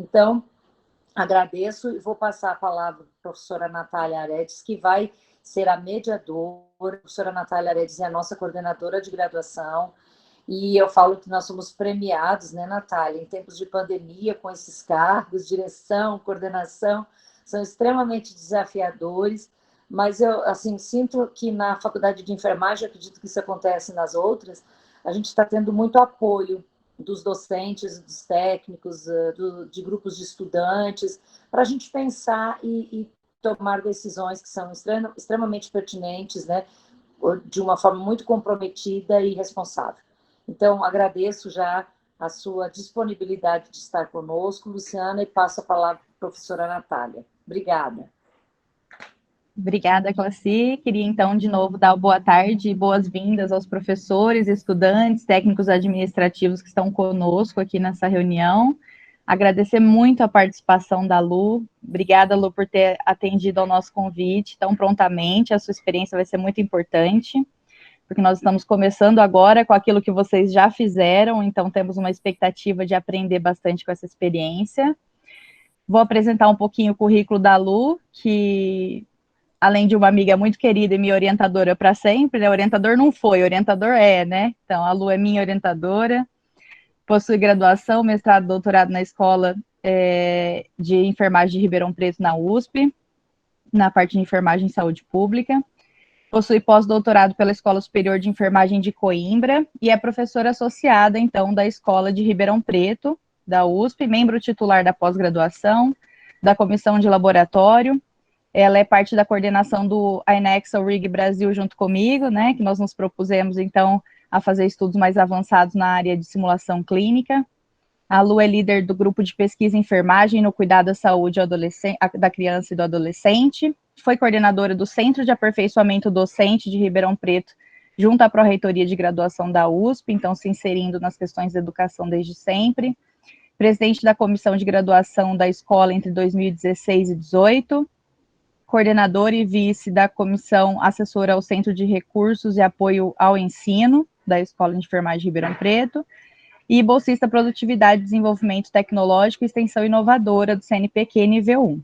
Então, agradeço e vou passar a palavra para a professora Natália Aredes, que vai ser a mediadora. A professora Natália Aredes é a nossa coordenadora de graduação, e eu falo que nós somos premiados, né, Natália, em tempos de pandemia, com esses cargos, direção, coordenação, são extremamente desafiadores, mas eu, assim, sinto que na faculdade de enfermagem, acredito que isso acontece nas outras, a gente está tendo muito apoio dos docentes, dos técnicos, de grupos de estudantes, para a gente pensar e tomar decisões que são extremamente pertinentes, né, de uma forma muito comprometida e responsável. Então, agradeço já a sua disponibilidade de estar conosco, Luciana, e passo a palavra para a professora Natália. Obrigada. Obrigada, Classi. Queria, então, de novo, dar boa tarde e boas-vindas aos professores, estudantes, técnicos administrativos que estão conosco aqui nessa reunião. Agradecer muito a participação da Lu. Obrigada, Lu, por ter atendido ao nosso convite tão prontamente. A sua experiência vai ser muito importante, porque nós estamos começando agora com aquilo que vocês já fizeram, então temos uma expectativa de aprender bastante com essa experiência. Vou apresentar um pouquinho o currículo da Lu, que, além de uma amiga muito querida e minha orientadora para sempre, né? Orientador não foi, orientador é, né? Então, a Lu é minha orientadora, possui graduação, mestrado, doutorado na Escola de Enfermagem de Ribeirão Preto, na USP, na parte de Enfermagem e Saúde Pública. Possui pós-doutorado pela Escola Superior de Enfermagem de Coimbra e é professora associada, então, da Escola de Ribeirão Preto, da USP, membro titular da pós-graduação, da comissão de laboratório. Ela é parte da coordenação do INEXA RIG Brasil junto comigo, né, que nós nos propusemos, então, a fazer estudos mais avançados na área de simulação clínica. A Lu é líder do grupo de pesquisa em enfermagem no cuidado da saúde da criança e do adolescente. Foi coordenadora do Centro de Aperfeiçoamento Docente de Ribeirão Preto, junto à Pró-Reitoria de Graduação da USP, então se inserindo nas questões de educação desde sempre. Presidente da Comissão de Graduação da Escola entre 2016 e 2018. Coordenadora e vice da Comissão Assessora ao Centro de Recursos e Apoio ao Ensino da Escola de Enfermagem de Ribeirão Preto. E bolsista Produtividade, Desenvolvimento Tecnológico e Extensão Inovadora do CNPq nível 1.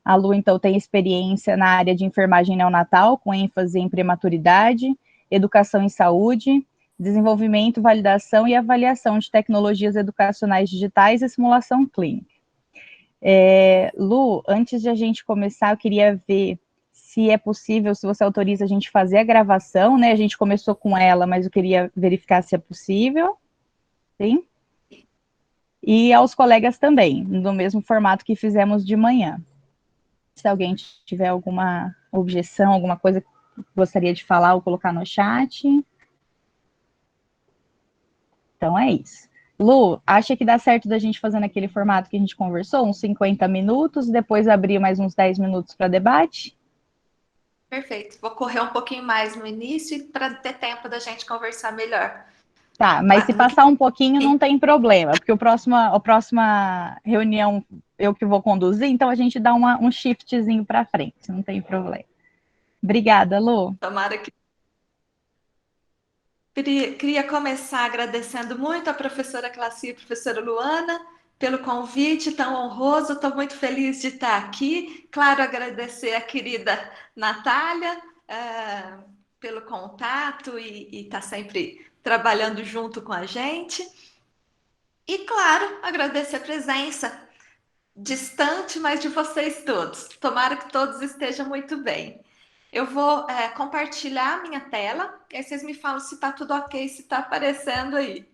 A Lu, então, tem experiência na área de enfermagem neonatal, com ênfase em prematuridade, educação em saúde, desenvolvimento, validação e avaliação de tecnologias educacionais digitais e simulação clínica. Lu, antes de a gente começar, eu queria ver se é possível, se você autoriza a gente fazer a gravação, né? A gente começou com ela, mas eu queria verificar se é possível. Sim? E aos colegas também, no mesmo formato que fizemos de manhã. Se alguém tiver alguma objeção, alguma coisa que gostaria de falar ou colocar no chat. Então é isso. Lu, acha que dá certo da gente fazer naquele formato que a gente conversou, uns 50 minutos, depois abrir mais uns 10 minutos para debate? Perfeito. Vou correr um pouquinho mais no início para ter tempo da gente conversar melhor. Tá, mas se passar um pouquinho não tem problema, porque a próxima reunião eu que vou conduzir, então a gente dá um shiftzinho para frente, não tem problema. Obrigada, Lu. Tomara que... Queria começar agradecendo muito a professora Classi e a professora Luana pelo convite tão honroso. Estou muito feliz de estar aqui. Claro, agradecer a querida Natália pelo contato e estar sempre trabalhando junto com a gente. E, claro, agradecer a presença distante, mas de vocês todos. Tomara que todos estejam muito bem. Eu vou compartilhar a minha tela, e aí vocês me falam se está tudo ok, se está aparecendo aí.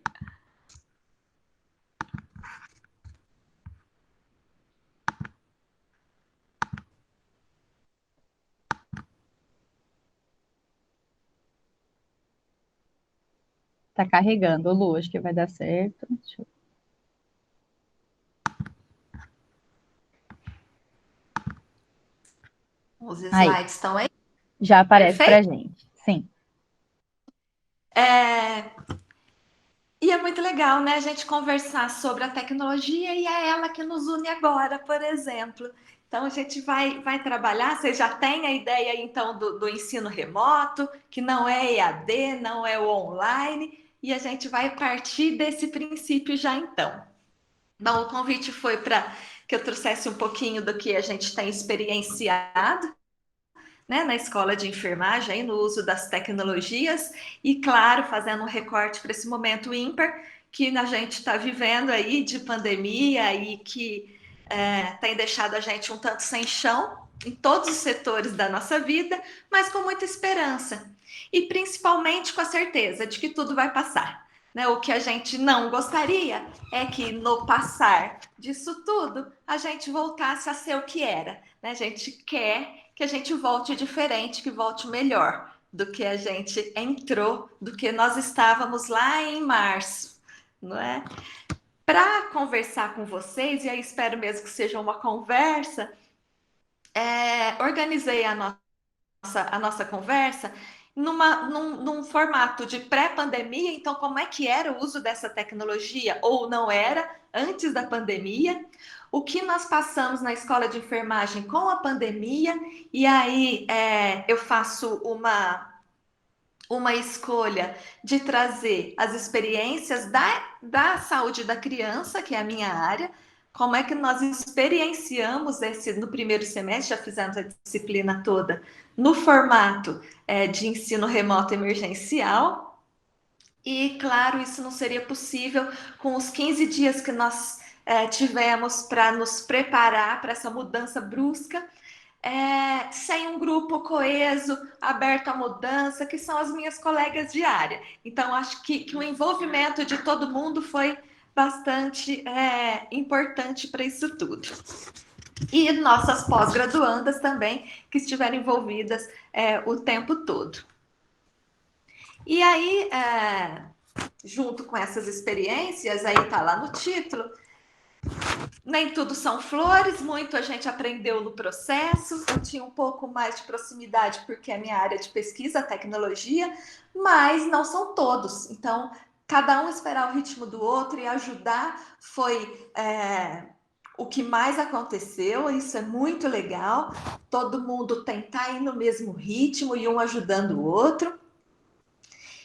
Tá carregando, Lu, acho que vai dar certo. Os slides estão aí? Já aparece para a gente, sim. E é muito legal, né, a gente conversar sobre a tecnologia e é ela que nos une agora, por exemplo. Então, a gente vai trabalhar, você já tem a ideia, então, do ensino remoto, que não é EAD, não é o online, e a gente vai partir desse princípio já, então. Bom, o convite foi para que eu trouxesse um pouquinho do que a gente tem experienciado, né, na escola de enfermagem, aí, no uso das tecnologias, e, claro, fazendo um recorte para esse momento ímpar que a gente está vivendo aí de pandemia e que tem deixado a gente um tanto sem chão em todos os setores da nossa vida, mas com muita esperança. E principalmente com a certeza de que tudo vai passar. Né? O que a gente não gostaria é que no passar disso tudo a gente voltasse a ser o que era. Né? A gente quer que a gente volte diferente, que volte melhor do que a gente entrou, do que nós estávamos lá em março, não é? Para conversar com vocês, e aí espero mesmo que seja uma conversa, organizei a nossa conversa num formato de pré-pandemia. Então, como é que era o uso dessa tecnologia, ou não era, antes da pandemia, o que nós passamos na escola de enfermagem com a pandemia, e aí eu faço uma escolha de trazer as experiências da saúde da criança, que é a minha área, como é que nós experienciamos no primeiro semestre, já fizemos a disciplina toda no formato de ensino remoto emergencial, e claro, isso não seria possível com os 15 dias que nós tivemos para nos preparar para essa mudança brusca, sem um grupo coeso, aberto à mudança, que são as minhas colegas de área. Então, acho que o envolvimento de todo mundo foi bastante importante para isso tudo. E nossas pós-graduandas também, que estiveram envolvidas o tempo todo. E aí, junto com essas experiências, aí está lá no título, nem tudo são flores, muito a gente aprendeu no processo. Eu tinha um pouco mais de proximidade porque é minha área de pesquisa, tecnologia, mas não são todos. Então, cada um esperar o ritmo do outro e ajudar foi o que mais aconteceu. Isso é muito legal. Todo mundo tentar ir no mesmo ritmo e um ajudando o outro.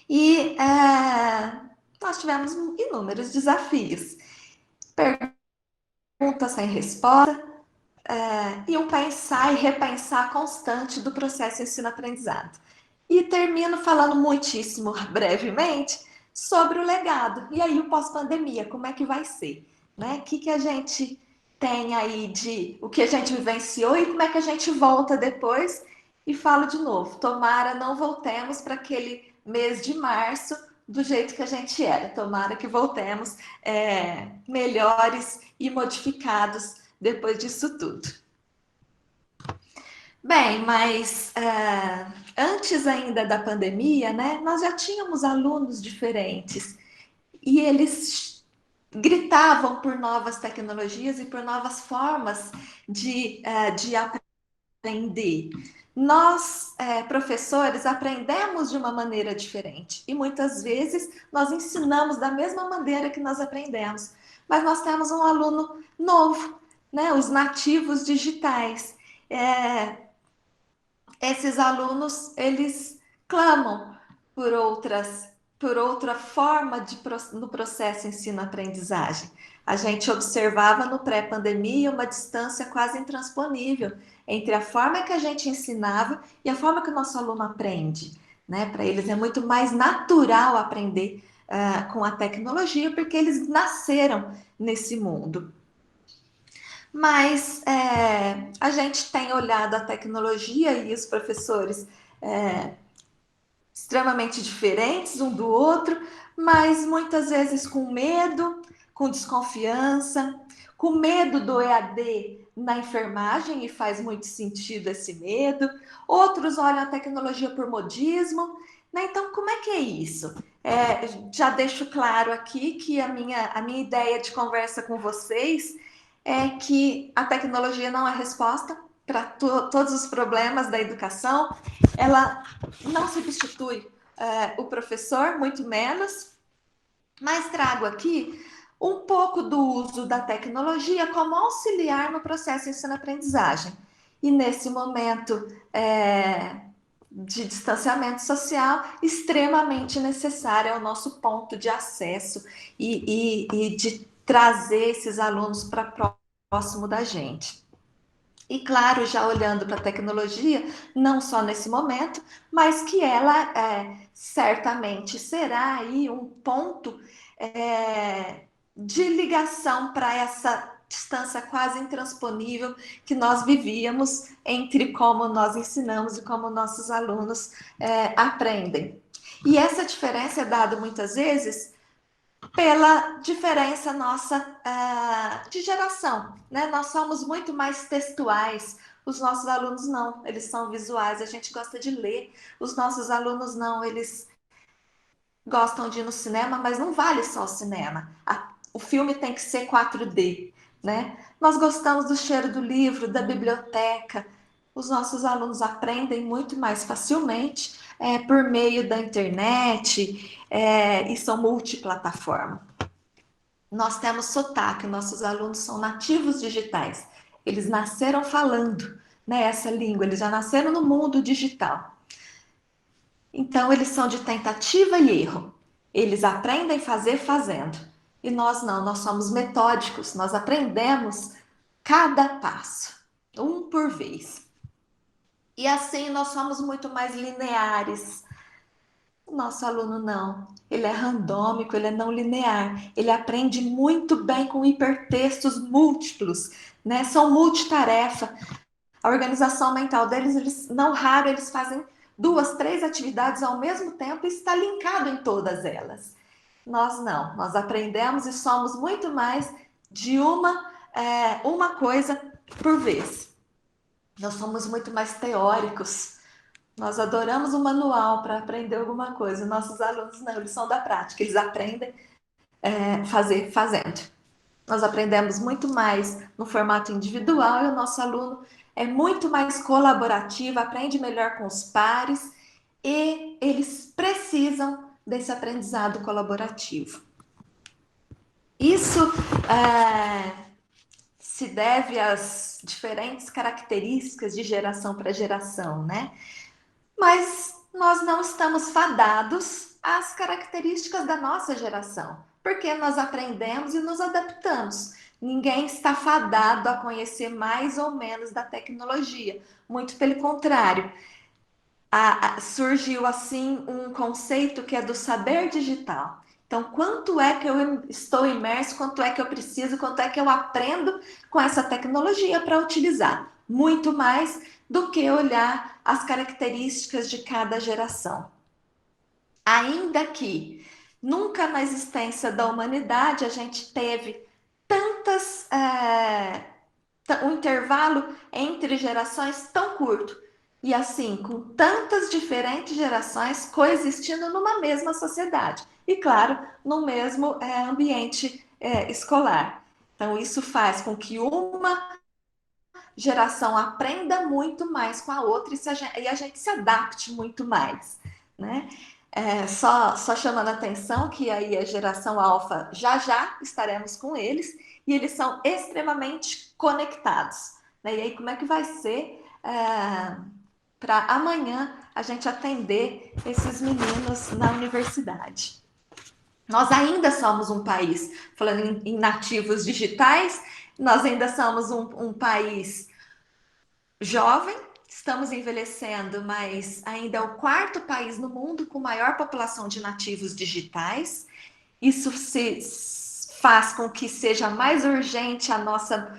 E nós tivemos inúmeros desafios. Pergunta sem resposta, e um pensar e repensar constante do processo ensino-aprendizado. E termino falando muitíssimo brevemente sobre o legado. E aí o pós-pandemia, como é que vai ser? Né? O que a gente tem aí de o que a gente vivenciou e como é que a gente volta depois? E falo de novo, tomara não voltemos para aquele mês de março do jeito que a gente era. Tomara que voltemos melhores e modificados depois disso tudo. Bem, mas antes ainda da pandemia, né, nós já tínhamos alunos diferentes e eles gritavam por novas tecnologias e por novas formas de aprender. Nós, professores, aprendemos de uma maneira diferente e muitas vezes nós ensinamos da mesma maneira que nós aprendemos, mas nós temos um aluno novo, né, os nativos digitais. Esses alunos, eles clamam por outra forma no processo ensino-aprendizagem. A gente observava no pré-pandemia uma distância quase intransponível entre a forma que a gente ensinava e a forma que o nosso aluno aprende. Né? Para eles é muito mais natural aprender com a tecnologia, porque eles nasceram nesse mundo. Mas a gente tem olhado a tecnologia e os professores extremamente diferentes um do outro, mas muitas vezes com medo, com desconfiança, com medo do EAD na enfermagem, e faz muito sentido esse medo. Outros olham a tecnologia por modismo. Né? Então, como é que é isso? Já deixo claro aqui que a minha ideia de conversa com vocês é que a tecnologia não é resposta para todos os problemas da educação. Ela não substitui o professor, muito menos, mas trago aqui um pouco do uso da tecnologia como auxiliar no processo de ensino-aprendizagem. E nesse momento de distanciamento social, extremamente necessário ao nosso ponto de acesso e de trazer esses alunos para próximo da gente. E claro, já olhando para a tecnologia, não só nesse momento, mas que ela certamente será aí um ponto de ligação para essa distância quase intransponível que nós vivíamos entre como nós ensinamos e como nossos alunos aprendem. E essa diferença é dada muitas vezes pela diferença nossa de geração, né? Nós somos muito mais textuais, os nossos alunos não, eles são visuais, a gente gosta de ler, os nossos alunos não, eles gostam de ir no cinema, mas não vale só o cinema, o filme tem que ser 4D, né? Nós gostamos do cheiro do livro, da biblioteca, os nossos alunos aprendem muito mais facilmente por meio da internet e são multiplataforma. Nós temos sotaque, nossos alunos são nativos digitais. Eles nasceram falando, né, essa língua, eles já nasceram no mundo digital. Então, eles são de tentativa e erro. Eles aprendem a fazer fazendo. E nós não, nós somos metódicos, nós aprendemos cada passo, um por vez. E assim nós somos muito mais lineares. O nosso aluno não, ele é randômico, ele é não linear, ele aprende muito bem com hipertextos múltiplos, né? São multitarefa. A organização mental deles, eles não raro, eles fazem 2, 3 atividades ao mesmo tempo e está linkado em todas elas. Nós não, nós aprendemos e somos muito mais de uma coisa por vez. Nós somos muito mais teóricos. Nós adoramos o manual para aprender alguma coisa. Nossos alunos não, eles são da prática, eles aprendem fazendo. Nós aprendemos muito mais no formato individual e o nosso aluno é muito mais colaborativo, aprende melhor com os pares e eles precisam desse aprendizado colaborativo. Isso se deve às diferentes características de geração para geração, né? Mas nós não estamos fadados às características da nossa geração, porque nós aprendemos e nos adaptamos. Ninguém está fadado a conhecer mais ou menos da tecnologia, muito pelo contrário. Surgiu assim um conceito que é do saber digital. Então, quanto é que eu estou imerso, quanto é que eu preciso, quanto é que eu aprendo com essa tecnologia para utilizar? Muito mais do que olhar as características de cada geração. Ainda que nunca na existência da humanidade a gente teve um intervalo entre gerações tão curto. E assim, com tantas diferentes gerações coexistindo numa mesma sociedade. E, claro, no mesmo ambiente escolar. Então, isso faz com que uma geração aprenda muito mais com a outra e a gente se adapte muito mais, né? Só chamando a atenção que aí a geração alfa já estaremos com eles e eles são extremamente conectados, né? E aí como é que vai ser para amanhã a gente atender esses meninos na universidade? Nós ainda somos um país, falando em nativos digitais, nós ainda somos um país jovem, estamos envelhecendo, mas ainda é o 4º país no mundo com maior população de nativos digitais. Isso se faz com que seja mais urgente a nossa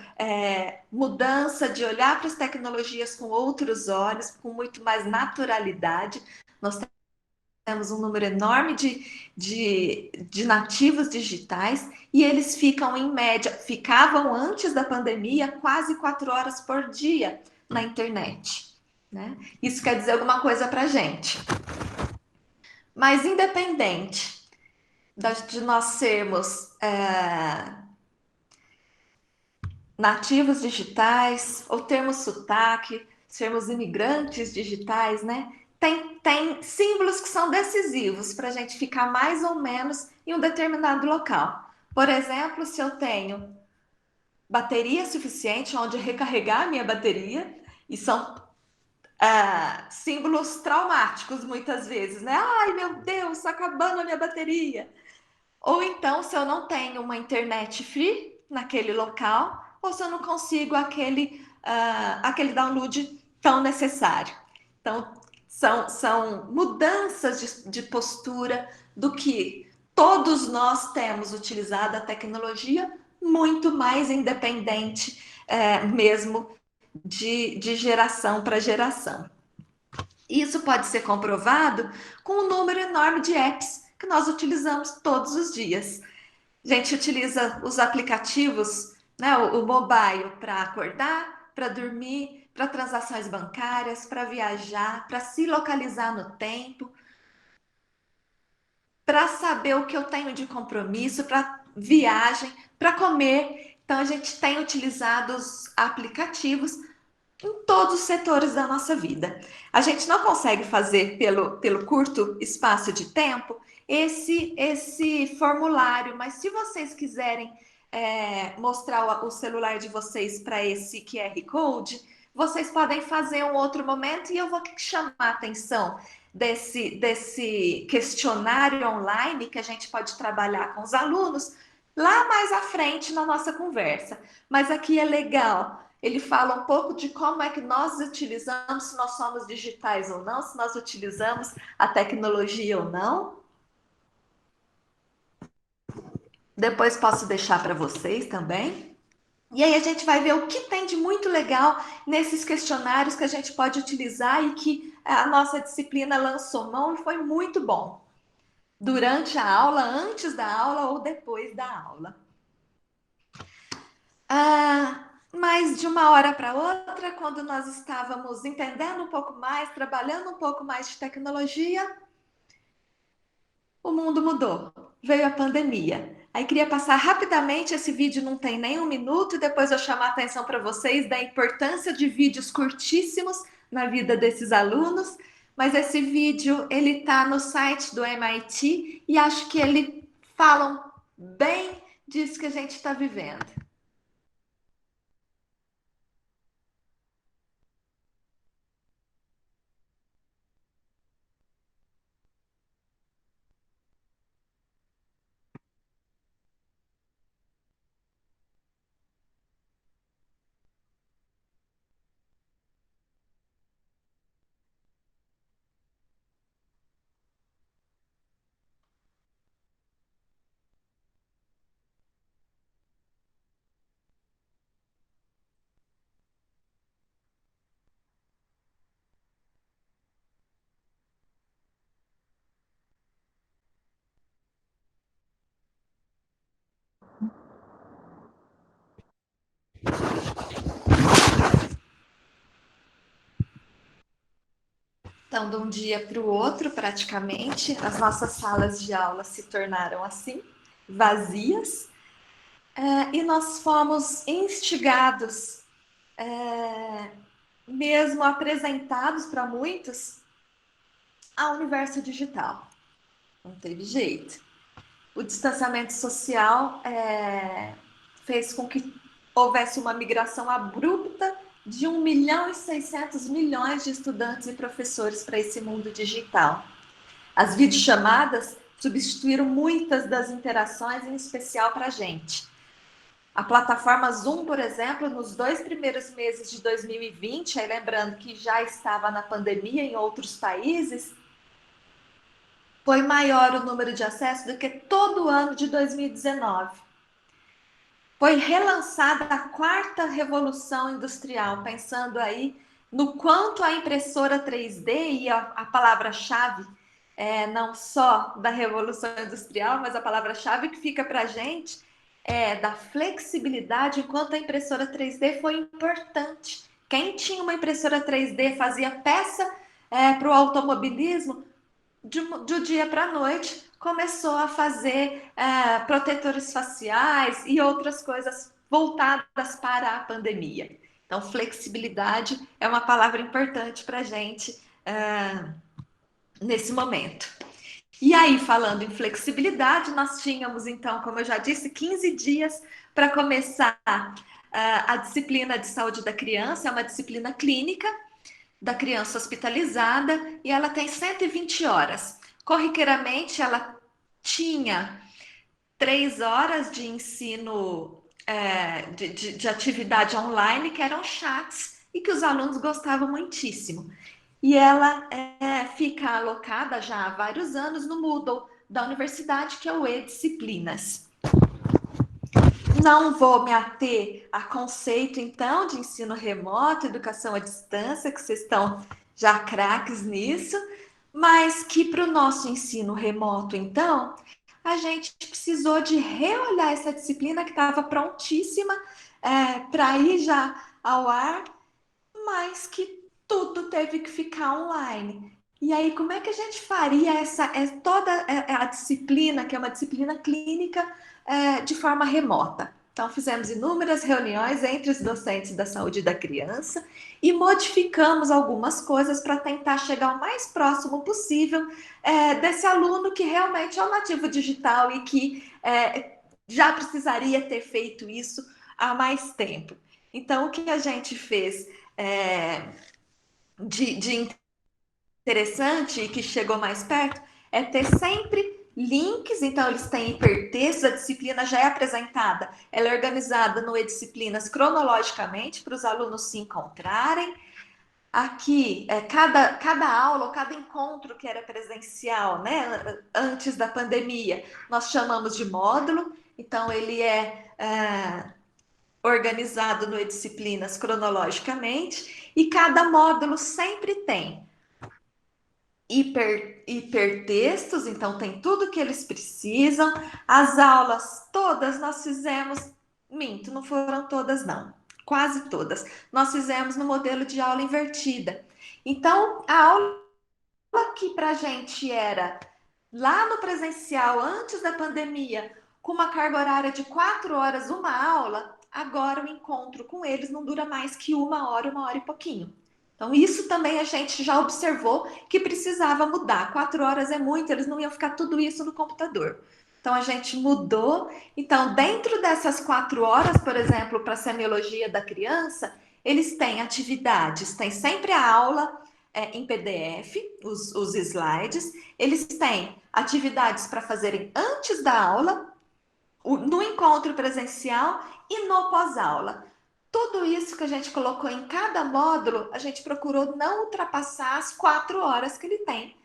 mudança de olhar para as tecnologias com outros olhos, com muito mais naturalidade. Nós temos um número enorme de nativos digitais e eles ficam em média, ficavam antes da pandemia quase 4 horas por dia na internet, né? Isso quer dizer alguma coisa para a gente. Mas independente de nós sermos nativos digitais ou termos sotaque, sermos imigrantes digitais, né? Tem símbolos que são decisivos para a gente ficar mais ou menos em um determinado local. Por exemplo, se eu tenho bateria suficiente onde recarregar a minha bateria, e são símbolos traumáticos muitas vezes, né? Ai, meu Deus, está acabando a minha bateria. Ou então, se eu não tenho uma internet free naquele local, ou se eu não consigo aquele download tão necessário. Então, são mudanças de postura do que todos nós temos utilizado a tecnologia muito mais independente, mesmo de geração para geração. Isso pode ser comprovado com um número enorme de apps que nós utilizamos todos os dias. A gente utiliza os aplicativos, né, o mobile para acordar, para dormir, para transações bancárias, para viajar, para se localizar no tempo, para saber o que eu tenho de compromisso, para viagem, para comer. Então, a gente tem utilizado os aplicativos em todos os setores da nossa vida. A gente não consegue fazer pelo curto espaço de tempo esse formulário, mas se vocês quiserem mostrar o celular de vocês para esse QR Code, vocês podem fazer um outro momento e eu vou chamar a atenção desse questionário online que a gente pode trabalhar com os alunos lá mais à frente na nossa conversa. Mas aqui é legal. Ele fala um pouco de como é que nós utilizamos, se nós somos digitais ou não, se nós utilizamos a tecnologia ou não. Depois posso deixar para vocês também. E aí a gente vai ver o que tem de muito legal nesses questionários que a gente pode utilizar e que a nossa disciplina lançou mão e foi muito bom. Durante a aula, antes da aula ou depois da aula. Mas de uma hora para outra, quando nós estávamos entendendo um pouco mais, trabalhando um pouco mais de tecnologia, o mundo mudou. Veio a pandemia. Aí queria passar rapidamente, esse vídeo não tem nem 1 minuto, e depois eu chamar a atenção para vocês da importância de vídeos curtíssimos na vida desses alunos. Mas esse vídeo, ele está no site do MIT e acho que ele fala bem disso que a gente está vivendo. Então, de um dia para o outro, praticamente, as nossas salas de aula se tornaram assim, vazias, e nós fomos instigados, mesmo apresentados para muitos, ao universo digital. Não teve jeito. O distanciamento social fez com que houvesse uma migração abrupta de 1.600.000.000 de estudantes e professores para esse mundo digital. As videochamadas substituíram muitas das interações, em especial para a gente. A plataforma Zoom, por exemplo, nos 2 primeiros meses de 2020, aí lembrando que já estava na pandemia em outros países, foi maior o número de acessos do que todo o ano de 2019. Foi relançada a 4ª revolução industrial, pensando aí no quanto a impressora 3D e a palavra-chave, não só da revolução industrial, mas a palavra-chave que fica para a gente da flexibilidade, enquanto a impressora 3D foi importante. Quem tinha uma impressora 3D fazia peça para o automobilismo, do dia para a noite, começou a fazer protetores faciais e outras coisas voltadas para a pandemia. Então, flexibilidade é uma palavra importante para a gente nesse momento. E aí, falando em flexibilidade, nós tínhamos, então, como eu já disse, 15 dias para começar a disciplina de saúde da criança, é uma disciplina clínica da criança hospitalizada, e ela tem 120 horas. Corriqueiramente, ela tinha 3 horas de ensino, de atividade online, que eram chats, e que os alunos gostavam muitíssimo. E ela fica alocada já há vários anos no Moodle da universidade, que é o E-Disciplinas. Não vou me ater a conceito, então, de ensino remoto, educação à distância, que vocês estão já craques nisso, mas que para o nosso ensino remoto, então, a gente precisou de reolhar essa disciplina que estava prontíssima para ir já ao ar, mas que tudo teve que ficar online. E aí, como é que a gente faria toda a disciplina, que é uma disciplina clínica, de forma remota? Então, fizemos inúmeras reuniões entre os docentes da saúde da criança e modificamos algumas coisas para tentar chegar o mais próximo possível desse aluno que realmente é um nativo digital e que já precisaria ter feito isso há mais tempo. Então, o que a gente fez de interessante e que chegou mais perto é ter sempre links. Então eles têm hipertextos, a disciplina já é apresentada, ela é organizada no E-Disciplinas cronologicamente para os alunos se encontrarem. Aqui, cada aula ou cada encontro que era presencial, né, antes da pandemia, nós chamamos de módulo. Então ele organizado no E-Disciplinas cronologicamente, e cada módulo sempre tem hipertextos, então tem tudo que eles precisam. As aulas todas nós fizemos, minto, não foram todas não, quase todas, nós fizemos no modelo de aula invertida. Então, a aula que para a gente era lá no presencial, antes da pandemia, com uma carga horária de 4 horas, uma aula, agora o encontro com eles não dura mais que 1 hora e pouquinho. Então, isso também a gente já observou que precisava mudar. 4 horas é muito, eles não iam ficar tudo isso no computador. Então, a gente mudou. Então, dentro dessas 4 horas, por exemplo, para a semiologia da criança, eles têm atividades, tem sempre a aula em PDF, os slides, eles têm atividades para fazerem antes da aula, no encontro presencial e no pós-aula. Tudo isso que a gente colocou em cada módulo, a gente procurou não ultrapassar as 4 horas que ele tem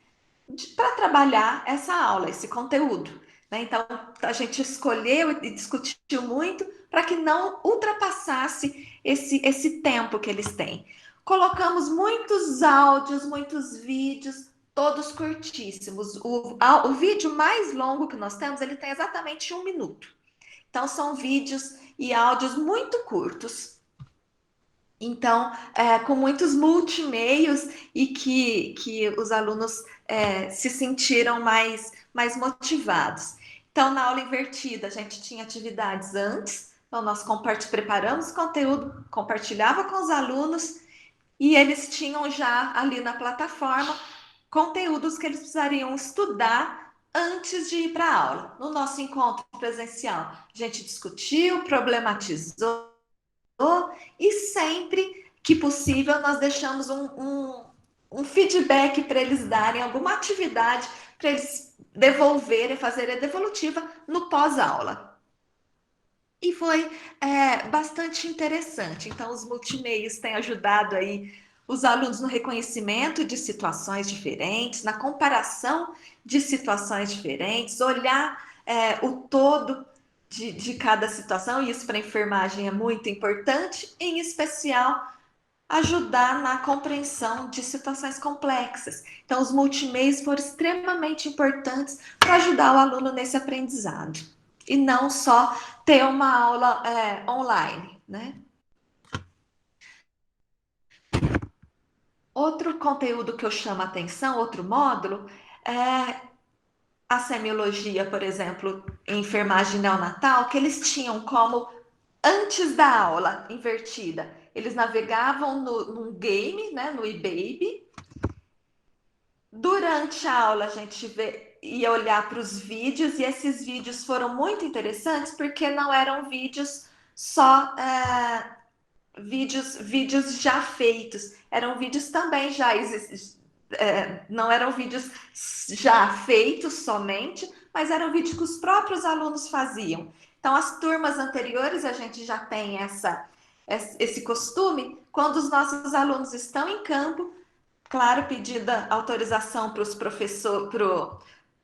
para trabalhar essa aula, esse conteúdo. Né? Então, a gente escolheu e discutiu muito para que não ultrapassasse esse tempo que eles têm. Colocamos muitos áudios, muitos vídeos, todos curtíssimos. O vídeo mais longo que nós temos, ele tem exatamente 1 minuto. Então, são vídeos e áudios muito curtos. Então, com muitos multimeios e que os alunos se sentiram mais motivados. Então, na aula invertida, a gente tinha atividades antes, então nós preparamos conteúdo, compartilhava com os alunos e eles tinham já ali na plataforma conteúdos que eles precisariam estudar antes de ir para a aula. No nosso encontro presencial, a gente discutiu, problematizou, e sempre que possível nós deixamos um feedback para eles darem alguma atividade para eles devolverem, fazerem a devolutiva no pós-aula. E foi bastante interessante. Então, os multimeios têm ajudado aí os alunos no reconhecimento de situações diferentes, na comparação de situações diferentes, olhar o todo de cada situação, e isso para a enfermagem é muito importante, em especial ajudar na compreensão de situações complexas. Então, os multimeios foram extremamente importantes para ajudar o aluno nesse aprendizado, e não só ter uma aula online, né? Outro conteúdo que eu chamo a atenção, outro módulo, é a semiologia, por exemplo, em enfermagem neonatal, que eles tinham como, antes da aula invertida, eles navegavam num game, né, no eBaby. Durante a aula, a gente ia olhar para os vídeos, e esses vídeos foram muito interessantes, porque não eram vídeos só vídeos já feitos, eram vídeos também já não eram vídeos já feitos somente, mas eram vídeos que os próprios alunos faziam. Então, as turmas anteriores, a gente já tem esse costume, quando os nossos alunos estão em campo, claro, pedida autorização para os professores,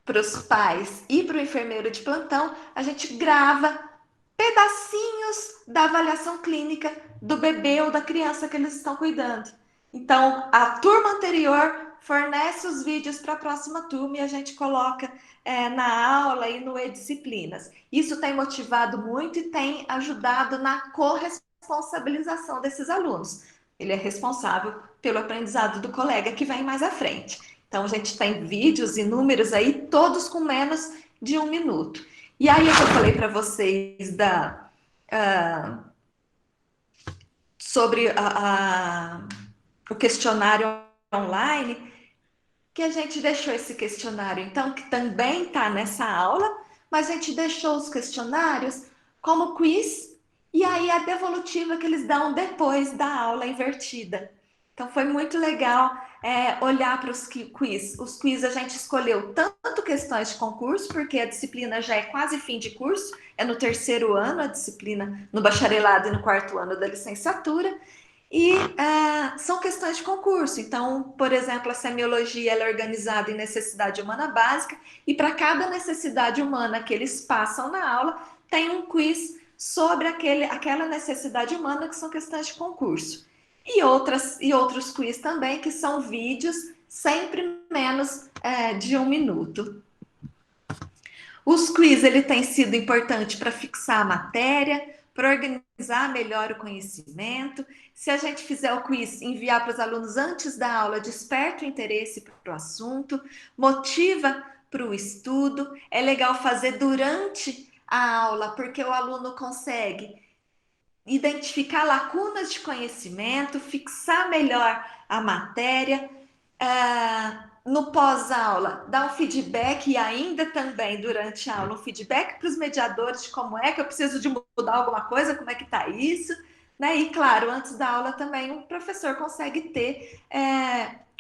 para os pais e para o enfermeiro de plantão, a gente grava pedacinhos da avaliação clínica do bebê ou da criança que eles estão cuidando. Então, a turma anterior fornece os vídeos para a próxima turma e a gente coloca na aula e no e-disciplinas. Isso tem motivado muito e tem ajudado na corresponsabilização desses alunos. Ele é responsável pelo aprendizado do colega que vem mais à frente. Então, a gente tem vídeos e números aí, todos com menos de 1 minuto. E aí, eu falei para vocês sobre o questionário online, que a gente deixou esse questionário, então, que também está nessa aula, mas a gente deixou os questionários como quiz, e aí a devolutiva que eles dão depois da aula invertida. Então, foi muito legal olhar para os quiz. Os quiz a gente escolheu tanto questões de concurso, porque a disciplina já é quase fim de curso, é no 3º ano a disciplina, no bacharelado e no 4º ano da licenciatura, e são questões de concurso. Então, por exemplo, a semiologia ela é organizada em necessidade humana básica, e para cada necessidade humana que eles passam na aula, tem um quiz sobre aquela necessidade humana, que são questões de concurso. E outros quiz também, que são vídeos, sempre menos de 1 minuto. Os quiz ele tem sido importante para fixar a matéria, para organizar melhor o conhecimento. Se a gente fizer o quiz, enviar para os alunos antes da aula, desperta o interesse para o assunto, motiva para o estudo. É legal fazer durante a aula, porque o aluno consegue identificar lacunas de conhecimento, fixar melhor a matéria. No pós-aula, dar um feedback, e ainda também durante a aula, um feedback para os mediadores de como é que eu preciso de mudar alguma coisa, como é que está isso, né? E claro, antes da aula também o professor consegue ter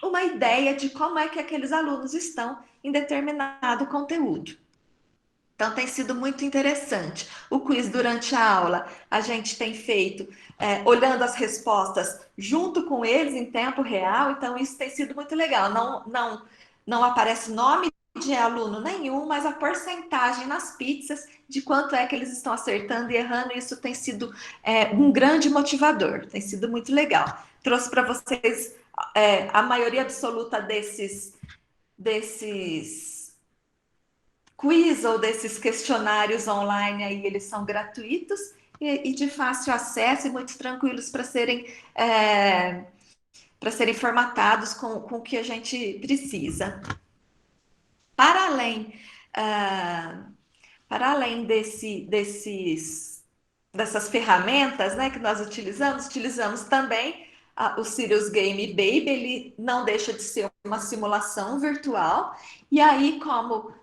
uma ideia de como é que aqueles alunos estão em determinado conteúdo. Então, tem sido muito interessante. O quiz durante a aula, a gente tem feito olhando as respostas junto com eles em tempo real, então isso tem sido muito legal. Não aparece nome de aluno nenhum, mas a porcentagem nas pizzas de quanto é que eles estão acertando e errando, isso tem sido um grande motivador, tem sido muito legal. Trouxe para vocês a maioria absoluta desses quiz ou desses questionários online aí, eles são gratuitos e de fácil acesso e muito tranquilos para serem formatados com o que a gente precisa. Para além dessas ferramentas, né, que nós utilizamos também o Sirius Game Baby. Ele não deixa de ser uma simulação virtual, e aí, como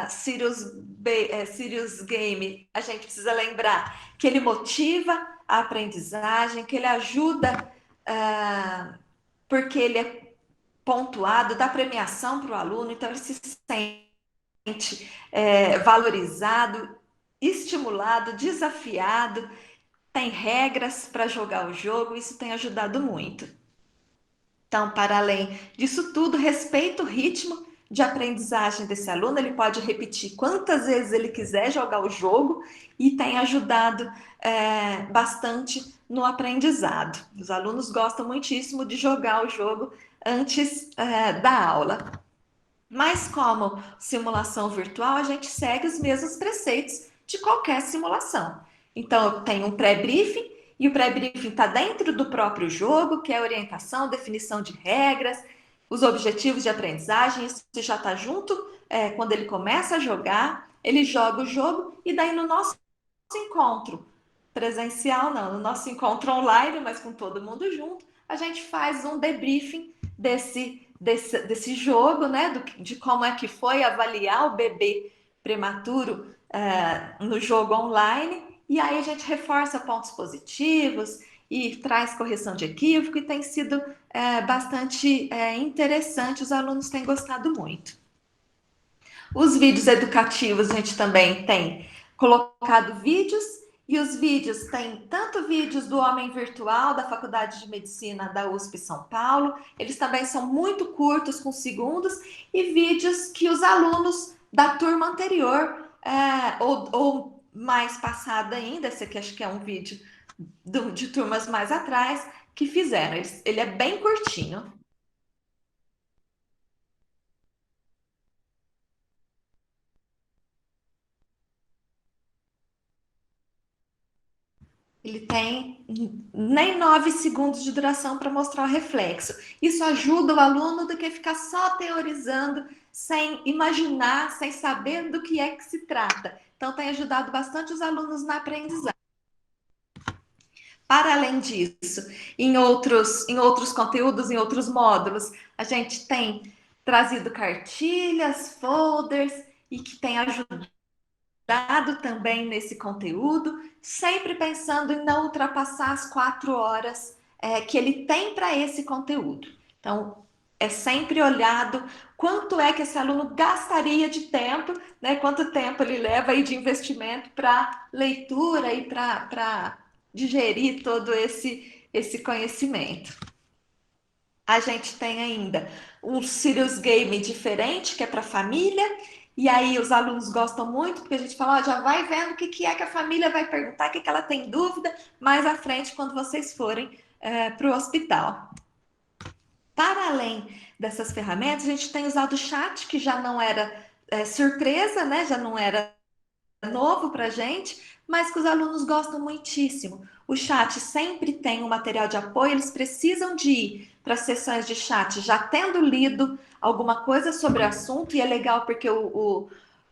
Sirius Game, a gente precisa lembrar que ele motiva a aprendizagem, que ele ajuda, porque ele é pontuado, dá premiação para o aluno, então ele se sente valorizado, estimulado, desafiado, tem regras para jogar o jogo, isso tem ajudado muito. Então, para além disso tudo, respeita o ritmo de aprendizagem desse aluno, ele pode repetir quantas vezes ele quiser jogar o jogo, e tem ajudado bastante no aprendizado. Os alunos gostam muitíssimo de jogar o jogo antes da aula. Mas como simulação virtual, a gente segue os mesmos preceitos de qualquer simulação. Então, tem um pré-briefing, e o pré-briefing está dentro do próprio jogo, que é a orientação, definição de regras, os objetivos de aprendizagem. Isso já está junto quando ele começa a jogar, ele joga o jogo, e daí no nosso encontro presencial, não, no nosso encontro online, mas com todo mundo junto, a gente faz um debriefing desse jogo, né, de como é que foi avaliar o bebê prematuro no jogo online, e aí a gente reforça pontos positivos e traz correção de equívoco, e tem sido bastante interessante, os alunos têm gostado muito. Os vídeos educativos, a gente também tem colocado vídeos, e os vídeos tem tanto vídeos do Homem Virtual, da Faculdade de Medicina da USP São Paulo, eles também são muito curtos, com segundos, e vídeos que os alunos da turma anterior, ou mais passada ainda, esse aqui acho que é um vídeo de turmas mais atrás, que fizeram. Ele é bem curtinho. Ele tem nem 9 segundos de duração para mostrar o reflexo. Isso ajuda o aluno do que ficar só teorizando, sem imaginar, sem saber do que é que se trata. Então, tem ajudado bastante os alunos na aprendizagem. Para além disso, em outros conteúdos, em outros módulos, a gente tem trazido cartilhas, folders, e que tem ajudado também nesse conteúdo, sempre pensando em não ultrapassar as 4 horas que ele tem para esse conteúdo. Então, é sempre olhado quanto é que esse aluno gastaria de tempo, né? Quanto tempo ele leva aí de investimento para leitura e para digerir todo esse conhecimento. A gente tem ainda um Serious Game diferente, que é para família, e aí os alunos gostam muito, porque a gente fala, ó, já vai vendo o que é que a família vai perguntar, o que ela tem dúvida, mais à frente, quando vocês forem para o hospital. Para além dessas ferramentas, a gente tem usado o chat, que já não era surpresa, né? Já não era novo para a gente, mas que os alunos gostam muitíssimo. O chat sempre tem um material de apoio, eles precisam de ir para as sessões de chat já tendo lido alguma coisa sobre o assunto, e é legal porque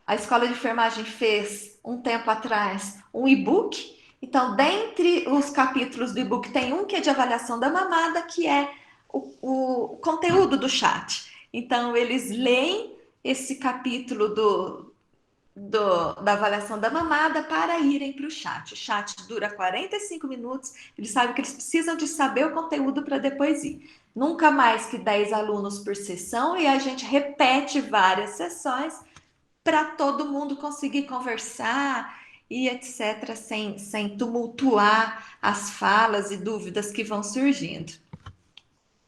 a Escola de Enfermagem fez, um tempo atrás, um e-book. Então, dentre os capítulos do e-book, tem um que é de avaliação da mamada, que é o conteúdo do chat. Então, eles leem esse capítulo da avaliação da mamada para irem para o chat. O chat dura 45 minutos, eles sabem que eles precisam de saber o conteúdo para depois ir. Nunca mais que 10 alunos por sessão, e a gente repete várias sessões para todo mundo conseguir conversar e etc., sem tumultuar as falas e dúvidas que vão surgindo.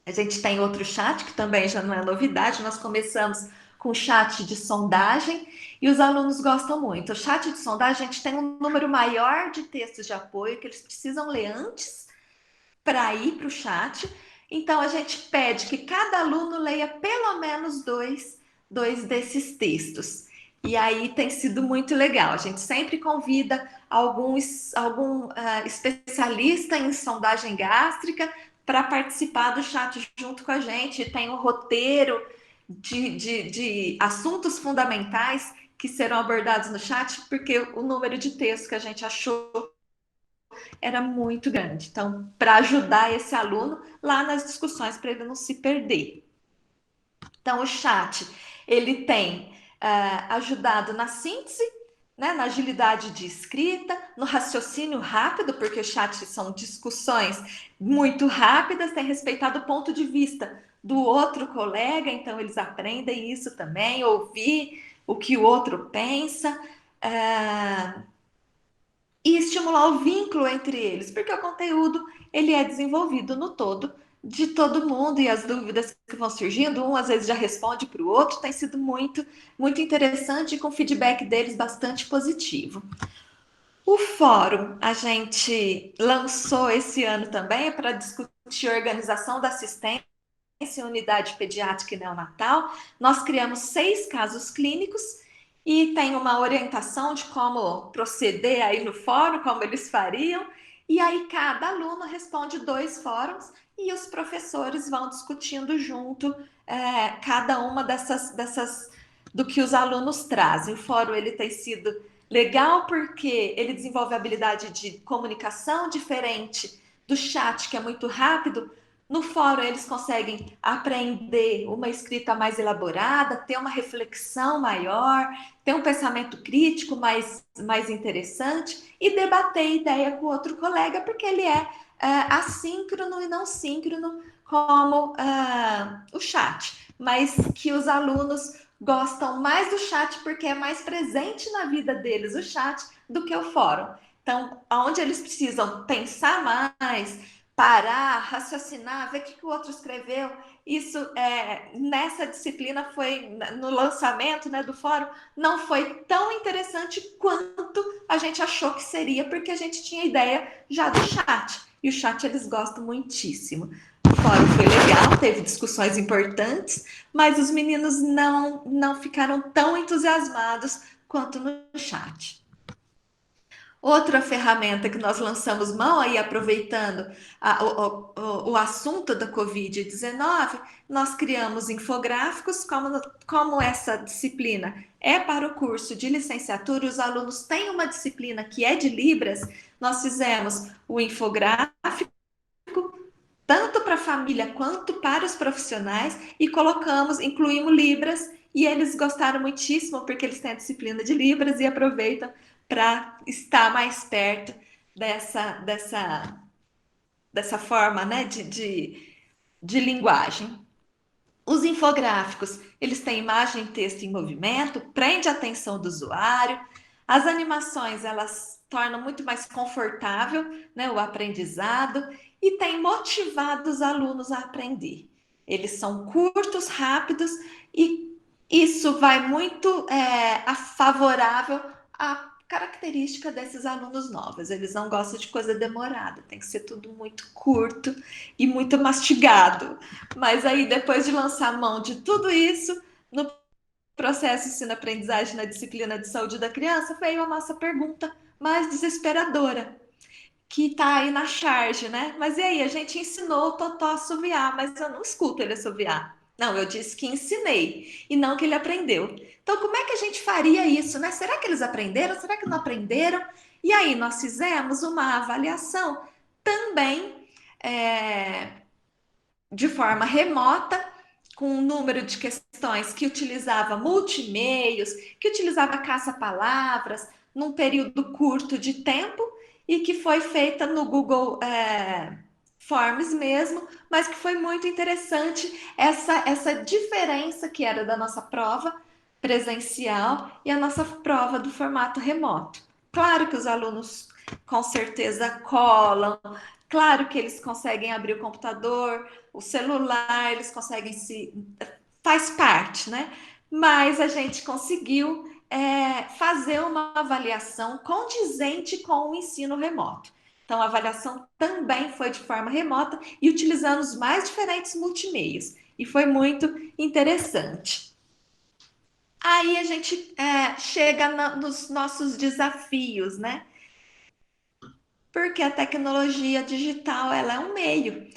A gente tem outro chat, que também já não é novidade, nós começamos com chat de sondagem, e os alunos gostam muito. O chat de sondagem, a gente tem um número maior de textos de apoio que eles precisam ler antes para ir para o chat. Então, a gente pede que cada aluno leia pelo menos dois desses textos. E aí tem sido muito legal. A gente sempre convida algum especialista em sondagem gástrica para participar do chat junto com a gente. Tem um roteiro de assuntos fundamentais que serão abordados no chat, porque o número de textos que a gente achou era muito grande. Então, para ajudar esse aluno lá nas discussões, para ele não se perder. Então, o chat, ele tem ajudado na síntese, né, na agilidade de escrita, no raciocínio rápido, porque o chat são discussões muito rápidas, tem respeitado o ponto de vista do outro colega, então eles aprendem isso também, ouvir o que o outro pensa, e estimular o vínculo entre eles, porque o conteúdo ele é desenvolvido no todo de todo mundo, e as dúvidas que vão surgindo, um às vezes já responde para o outro, tem sido muito, muito interessante, e com feedback deles bastante positivo. O fórum a gente lançou esse ano também para discutir a organização da assistência em unidade pediátrica e neonatal. Nós criamos 6 casos clínicos e tem uma orientação de como proceder aí no fórum, como eles fariam, e aí cada aluno responde 2 fóruns e os professores vão discutindo junto cada uma dessas do que os alunos trazem. O fórum ele tem sido legal porque ele desenvolve a habilidade de comunicação diferente do chat, que é muito rápido. No fórum, eles conseguem aprender uma escrita mais elaborada, ter uma reflexão maior, ter um pensamento crítico mais interessante e debater ideia com outro colega, porque ele é assíncrono e não síncrono como o chat, mas que os alunos gostam mais do chat porque é mais presente na vida deles o chat do que o fórum. Então, onde eles precisam pensar mais, parar, raciocinar, ver o que o outro escreveu, isso nessa disciplina foi, no lançamento, né, do fórum, não foi tão interessante quanto a gente achou que seria, porque a gente tinha ideia já do chat. E o chat eles gostam muitíssimo. O fórum foi legal, teve discussões importantes, mas os meninos não ficaram tão entusiasmados quanto no chat. Outra ferramenta que nós lançamos mão, aí aproveitando o assunto da Covid-19, nós criamos infográficos, como essa disciplina é para o curso de licenciatura, os alunos têm uma disciplina que é de Libras, nós fizemos o infográfico, tanto para a família quanto para os profissionais, e incluímos Libras, e eles gostaram muitíssimo, porque eles têm a disciplina de Libras e aproveitam para estar mais perto dessa forma, né, de linguagem. Os infográficos, eles têm imagem, texto em movimento, prende a atenção do usuário. As animações, elas tornam muito mais confortável, né, o aprendizado, e tem motivado os alunos a aprender. Eles são curtos, rápidos, e isso vai muito favorável à característica desses alunos novos. Eles não gostam de coisa demorada, tem que ser tudo muito curto e muito mastigado. Mas aí, depois de lançar a mão de tudo isso, no processo ensino-aprendizagem na disciplina de saúde da criança, veio a nossa pergunta mais desesperadora, que está aí na charge, né? Mas e aí, a gente ensinou o Totó a assoviar, mas eu não escuto ele assoviar. Não, eu disse que ensinei, e não que ele aprendeu. Então, como é que a gente faria isso, né? Será que eles aprenderam? Será que não aprenderam? E aí, nós fizemos uma avaliação também de forma remota, com um número de questões que utilizava multimeios, que utilizava caça-palavras, num período curto de tempo, e que foi feita no Google Forms mesmo, mas que foi muito interessante essa diferença que era da nossa prova presencial e a nossa prova do formato remoto. Claro que os alunos com certeza colam, claro que eles conseguem abrir o computador, o celular, eles conseguem faz parte, né? Mas a gente conseguiu fazer uma avaliação condizente com o ensino remoto. Então, a avaliação também foi de forma remota e utilizando os mais diferentes multimeios. E foi muito interessante. Aí a gente chega nos nossos desafios, né? Porque a tecnologia digital, ela é um meio,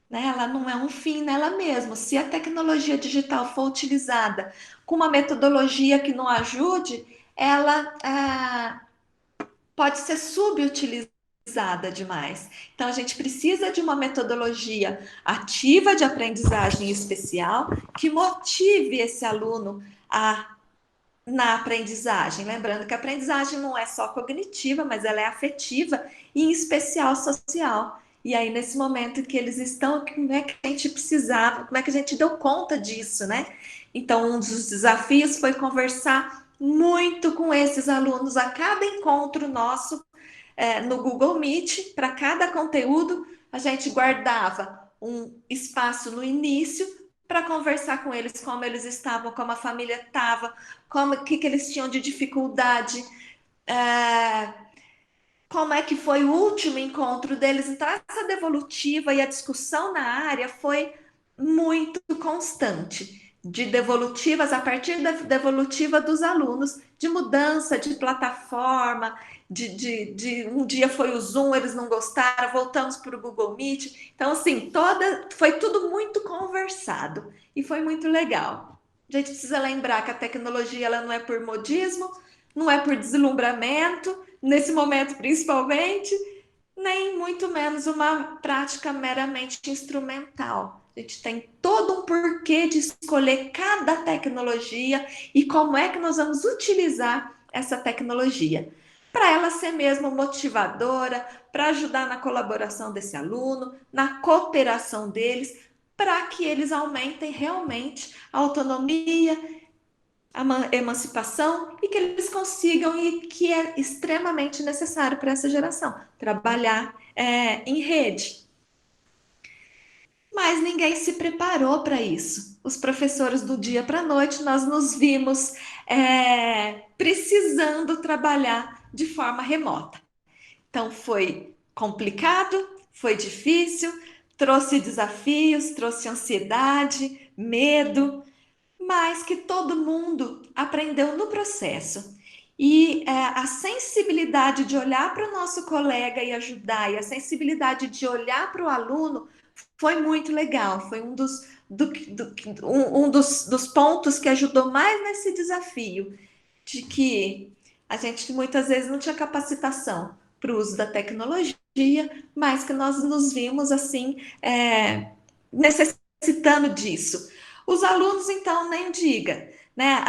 né? Ela não é um fim nela mesma. Se a tecnologia digital for utilizada com uma metodologia que não ajude, ela pode ser subutilizada demais. Então, a gente precisa de uma metodologia ativa de aprendizagem especial que motive esse aluno na aprendizagem. Lembrando que a aprendizagem não é só cognitiva, mas ela é afetiva e, em especial, social. E aí, nesse momento que eles estão, como é que a gente precisava, como é que a gente deu conta disso, né? Então, um dos desafios foi conversar muito com esses alunos a cada encontro nosso no Google Meet. Para cada conteúdo, a gente guardava um espaço no início para conversar com eles, como eles estavam, como a família estava, o que eles tinham de dificuldade, como é que foi o último encontro deles. Então, essa devolutiva e a discussão na área foi muito constante, de devolutivas, a partir da devolutiva dos alunos, de mudança de plataforma, de um dia foi o Zoom, eles não gostaram, voltamos para o Google Meet. Então, assim, foi tudo muito conversado e foi muito legal. A gente precisa lembrar que a tecnologia ela não é por modismo, não é por deslumbramento, nesse momento principalmente, nem muito menos uma prática meramente instrumental. A gente tem todo um porquê de escolher cada tecnologia e como é que nós vamos utilizar essa tecnologia. Para ela ser mesmo motivadora, para ajudar na colaboração desse aluno, na cooperação deles, para que eles aumentem realmente a autonomia a emancipação e que eles consigam, e que é extremamente necessário para essa geração, trabalhar em rede. Mas ninguém se preparou para isso. Os professores, do dia para a noite, nós nos vimos precisando trabalhar de forma remota. Então foi complicado, foi difícil, trouxe desafios, trouxe ansiedade, medo, mas que todo mundo aprendeu no processo. E a sensibilidade de olhar para o nosso colega e ajudar, e a sensibilidade de olhar para o aluno foi muito legal. Foi um dos pontos que ajudou mais nesse desafio, de que a gente muitas vezes não tinha capacitação para o uso da tecnologia, mas que nós nos vimos assim, necessitando disso. Os alunos, então, nem diga, né?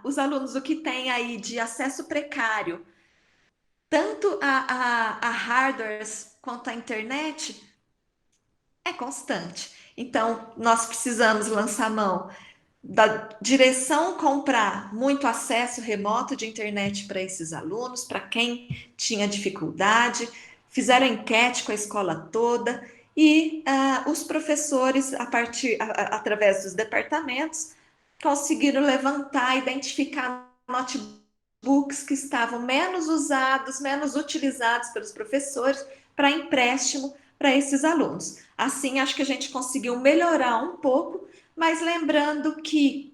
Os alunos, o que tem aí de acesso precário, tanto a hardwares quanto a internet, é constante. Então, nós precisamos lançar mão da direção, comprar muito acesso remoto de internet para esses alunos, para quem tinha dificuldade, fizeram enquete com a escola toda, e os professores, através dos departamentos, conseguiram levantar, identificar notebooks que estavam menos usados, menos utilizados pelos professores, para empréstimo para esses alunos. Assim, acho que a gente conseguiu melhorar um pouco, mas lembrando que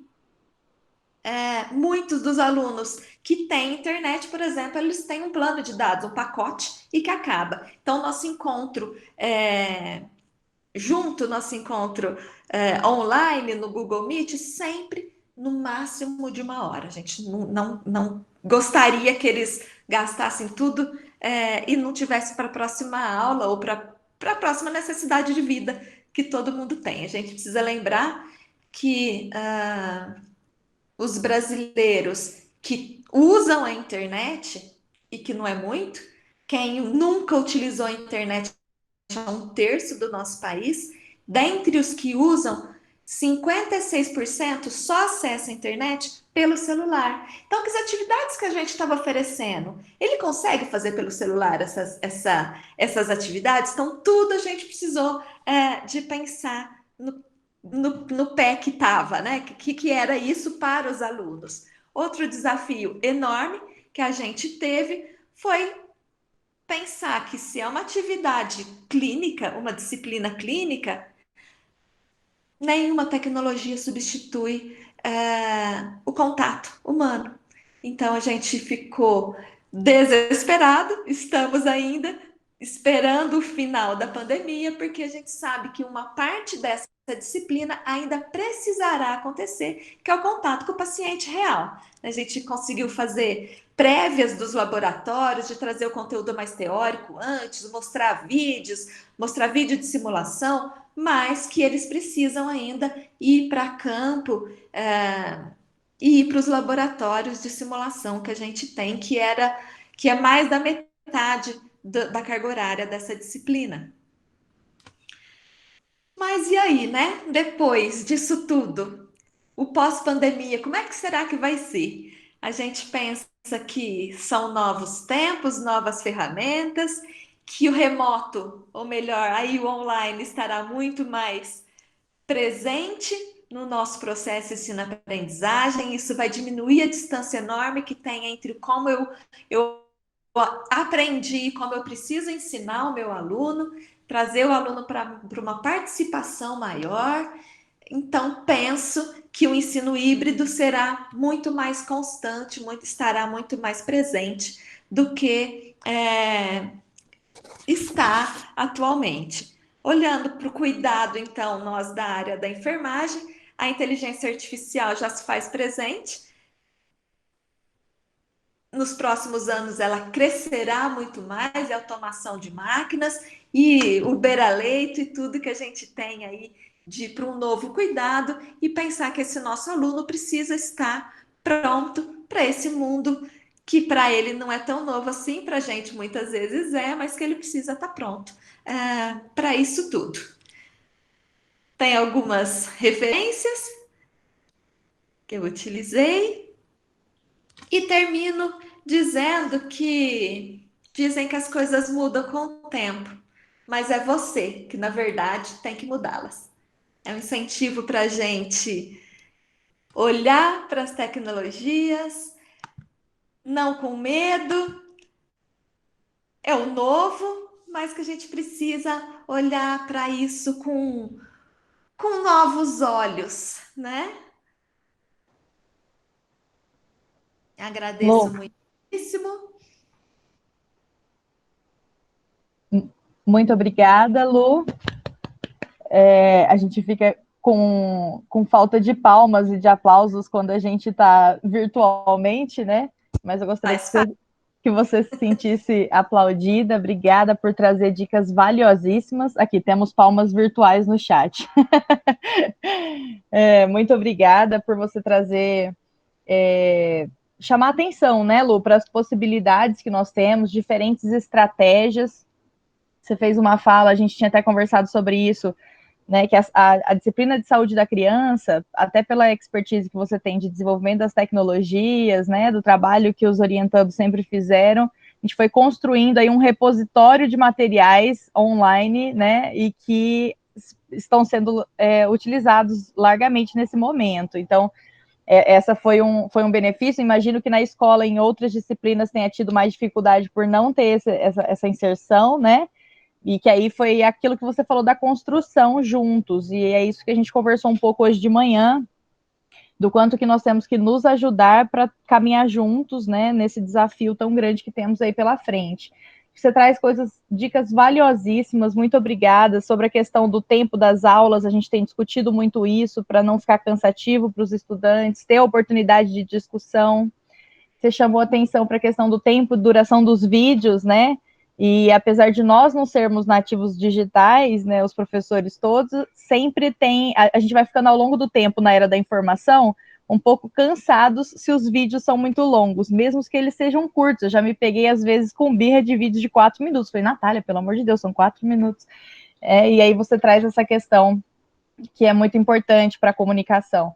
muitos dos alunos que têm internet, por exemplo, eles têm um plano de dados, um pacote, e que acaba. Então, nosso encontro nosso encontro online no Google Meet, sempre no máximo de 1 hora. A gente não gostaria que eles gastassem tudo e não tivesse para a próxima aula ou para a próxima necessidade de vida que todo mundo tem. A gente precisa lembrar que os brasileiros que usam a internet, e que não é muito, quem nunca utilizou a internet é 1/3 do nosso país. Dentre os que usam, 56% só acessa a internet pelo celular. Então, que as atividades que a gente estava oferecendo, ele consegue fazer pelo celular essas atividades? Então, tudo a gente precisou de pensar no pé que estava, né? Que era isso para os alunos. Outro desafio enorme que a gente teve foi pensar que, se é uma atividade clínica, uma disciplina clínica, nenhuma tecnologia substitui o contato humano. Então a gente ficou desesperado, estamos ainda esperando o final da pandemia, porque a gente sabe que uma parte dessa disciplina ainda precisará acontecer, que é o contato com o paciente real. A gente conseguiu fazer prévias dos laboratórios, de trazer o conteúdo mais teórico antes, mostrar vídeo de simulação, mas que eles precisam ainda ir para campo e ir para os laboratórios de simulação que a gente tem, que é mais da metade da carga horária dessa disciplina. Mas e aí, né? Depois disso tudo, o pós-pandemia, como é que será que vai ser? A gente pensa que são novos tempos, novas ferramentas, que o remoto, ou melhor, aí o online estará muito mais presente no nosso processo de ensino-aprendizagem. Isso vai diminuir a distância enorme que tem entre como eu aprendi e como eu preciso ensinar o meu aluno, trazer o aluno para uma participação maior. Então, penso que o ensino híbrido será muito mais constante, estará muito mais presente do que está atualmente. Olhando para o cuidado, então, nós da área da enfermagem, a inteligência artificial já se faz presente. Nos próximos anos, ela crescerá muito mais, a automação de máquinas e o beira-leito e tudo que a gente tem aí para um novo cuidado, e pensar que esse nosso aluno precisa estar pronto para esse mundo que para ele não é tão novo assim, para a gente muitas vezes mas que ele precisa estar pronto para isso tudo. Tem algumas referências que eu utilizei. E termino dizendo que dizem que as coisas mudam com o tempo, mas é você que, na verdade, tem que mudá-las. É um incentivo para a gente olhar para as tecnologias, não com medo, é o novo, mas que a gente precisa olhar para isso com novos olhos, né? Agradeço Lu, muitíssimo. muito obrigada, Lu. A gente fica com falta de palmas e de aplausos quando a gente está virtualmente, né? Mas eu gostaria Faz parte. que você se sentisse aplaudida. Obrigada por trazer dicas valiosíssimas. Aqui temos palmas virtuais no chat. Muito obrigada por você trazer, chamar atenção, né, Lu, para as possibilidades que nós temos, diferentes estratégias. Você fez uma fala, a gente tinha até conversado sobre isso, né, que a disciplina de saúde da criança, até pela expertise que você tem de desenvolvimento das tecnologias, né, do trabalho que os orientandos sempre fizeram, a gente foi construindo aí um repositório de materiais online, né, e que estão sendo utilizados largamente nesse momento. Então, essa foi um benefício. Imagino que na escola, em outras disciplinas, tenha tido mais dificuldade por não ter essa inserção, né? E que aí foi aquilo que você falou da construção juntos, e é isso que a gente conversou um pouco hoje de manhã, do quanto que nós temos que nos ajudar para caminhar juntos, né, nesse desafio tão grande que temos aí pela frente. Você traz dicas valiosíssimas, muito obrigada, sobre a questão do tempo das aulas, a gente tem discutido muito isso, para não ficar cansativo para os estudantes, ter oportunidade de discussão. Você chamou atenção para a questão do tempo, duração dos vídeos, né? E apesar de nós não sermos nativos digitais, né, os professores todos, sempre tem, a gente vai ficando ao longo do tempo na era da informação, um pouco cansados se os vídeos são muito longos, mesmo que eles sejam curtos. Eu já me peguei, às vezes, com birra de vídeos de 4 minutos. Falei, Natália, pelo amor de Deus, são 4 minutos. E aí você traz essa questão que é muito importante para a comunicação.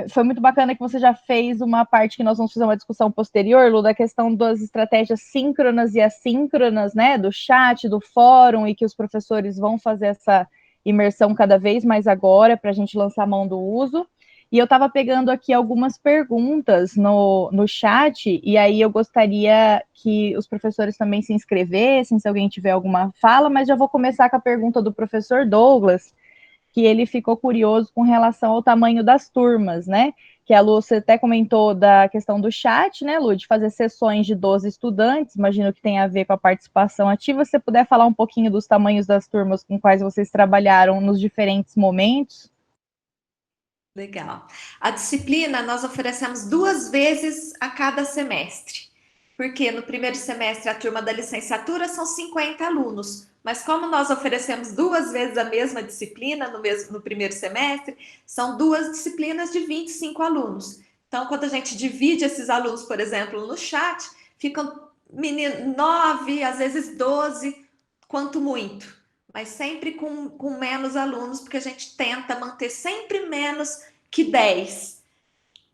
Foi muito bacana que você já fez uma parte que nós vamos fazer uma discussão posterior, Lu, da questão das estratégias síncronas e assíncronas, né, do chat, do fórum, e que os professores vão fazer essa imersão cada vez mais agora, para a gente lançar a mão do uso. E eu estava pegando aqui algumas perguntas no chat, e aí eu gostaria que os professores também se inscrevessem, se alguém tiver alguma fala, mas já vou começar com a pergunta do professor Douglas, que ele ficou curioso com relação ao tamanho das turmas, né? Que a Lu, você até comentou da questão do chat, né, Lu, de fazer sessões de 12 estudantes, imagino que tem a ver com a participação ativa. Se você puder falar um pouquinho dos tamanhos das turmas com quais vocês trabalharam nos diferentes momentos. Legal. A disciplina nós oferecemos 2 vezes a cada semestre, porque no primeiro semestre a turma da licenciatura são 50 alunos, mas como nós oferecemos 2 vezes a mesma disciplina no primeiro semestre, são 2 disciplinas de 25 alunos. Então, quando a gente divide esses alunos, por exemplo, no chat, ficam 9, às vezes 12, quanto muito, mas sempre com menos alunos, porque a gente tenta manter sempre menos que 10.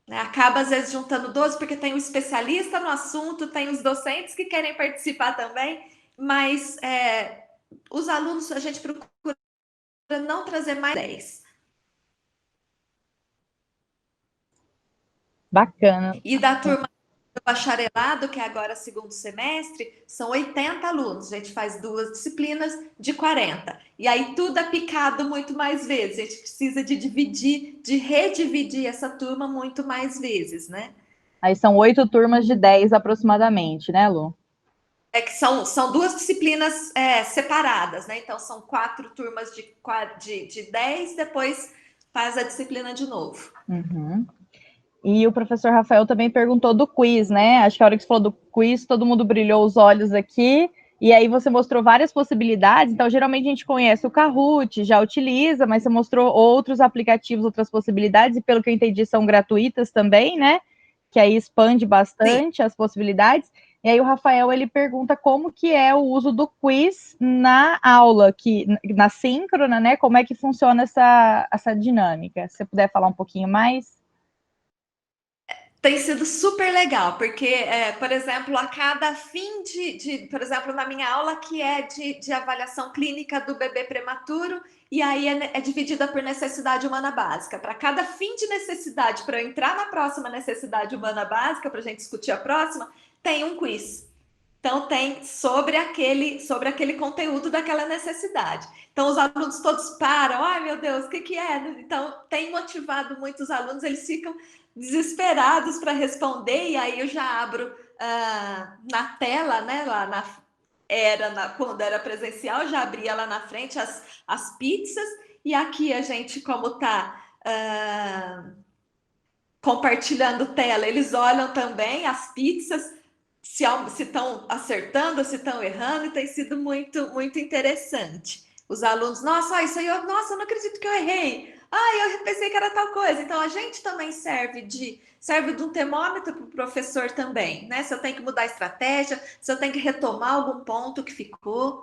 Né? Acaba, às vezes, juntando 12, porque tem um especialista no assunto, tem os docentes que querem participar também, mas os alunos, a gente procura não trazer mais 10. Bacana. E da turma do bacharelado, que é agora segundo semestre, são 80 alunos. A gente faz 2 disciplinas de 40. E aí tudo é picado muito mais vezes. A gente precisa de dividir, de redividir essa turma muito mais vezes, né? Aí são 8 turmas de 10 aproximadamente, né, Lu? É que são 2 disciplinas separadas, né? Então são 4 turmas de 10, depois faz a disciplina de novo. Uhum. E o professor Rafael também perguntou do quiz, né? Acho que a hora que você falou do quiz, todo mundo brilhou os olhos aqui. E aí você mostrou várias possibilidades. Então, geralmente a gente conhece o Kahoot, já utiliza, mas você mostrou outros aplicativos, outras possibilidades, e pelo que eu entendi, são gratuitas também, né? Que aí expande bastante Sim. As possibilidades. E aí o Rafael, ele pergunta como que é o uso do quiz na aula, na síncrona, né? Como é que funciona essa dinâmica? Se você puder falar um pouquinho mais. Tem sido super legal, porque, por exemplo, a cada fim por exemplo, na minha aula que é de avaliação clínica do bebê prematuro, e aí é dividida por necessidade humana básica. Para cada fim de necessidade, para eu entrar na próxima necessidade humana básica, para a gente discutir a próxima, tem um quiz. Então, tem sobre aquele conteúdo daquela necessidade. Então, os alunos todos param, ai meu Deus, o que é? Então, tem motivado muitos alunos, eles ficam desesperados para responder, e aí eu já abro na tela, né, quando era presencial, já abria lá na frente as pizzas, e aqui a gente, como está compartilhando tela, eles olham também as pizzas, se estão acertando, se estão errando, e tem sido muito, muito interessante. Os alunos, nossa, isso aí, nossa, eu não acredito que eu errei. Eu pensei que era tal coisa. Então, a gente também serve de um termômetro para o professor também, né? Se eu tenho que mudar a estratégia, se eu tenho que retomar algum ponto que ficou.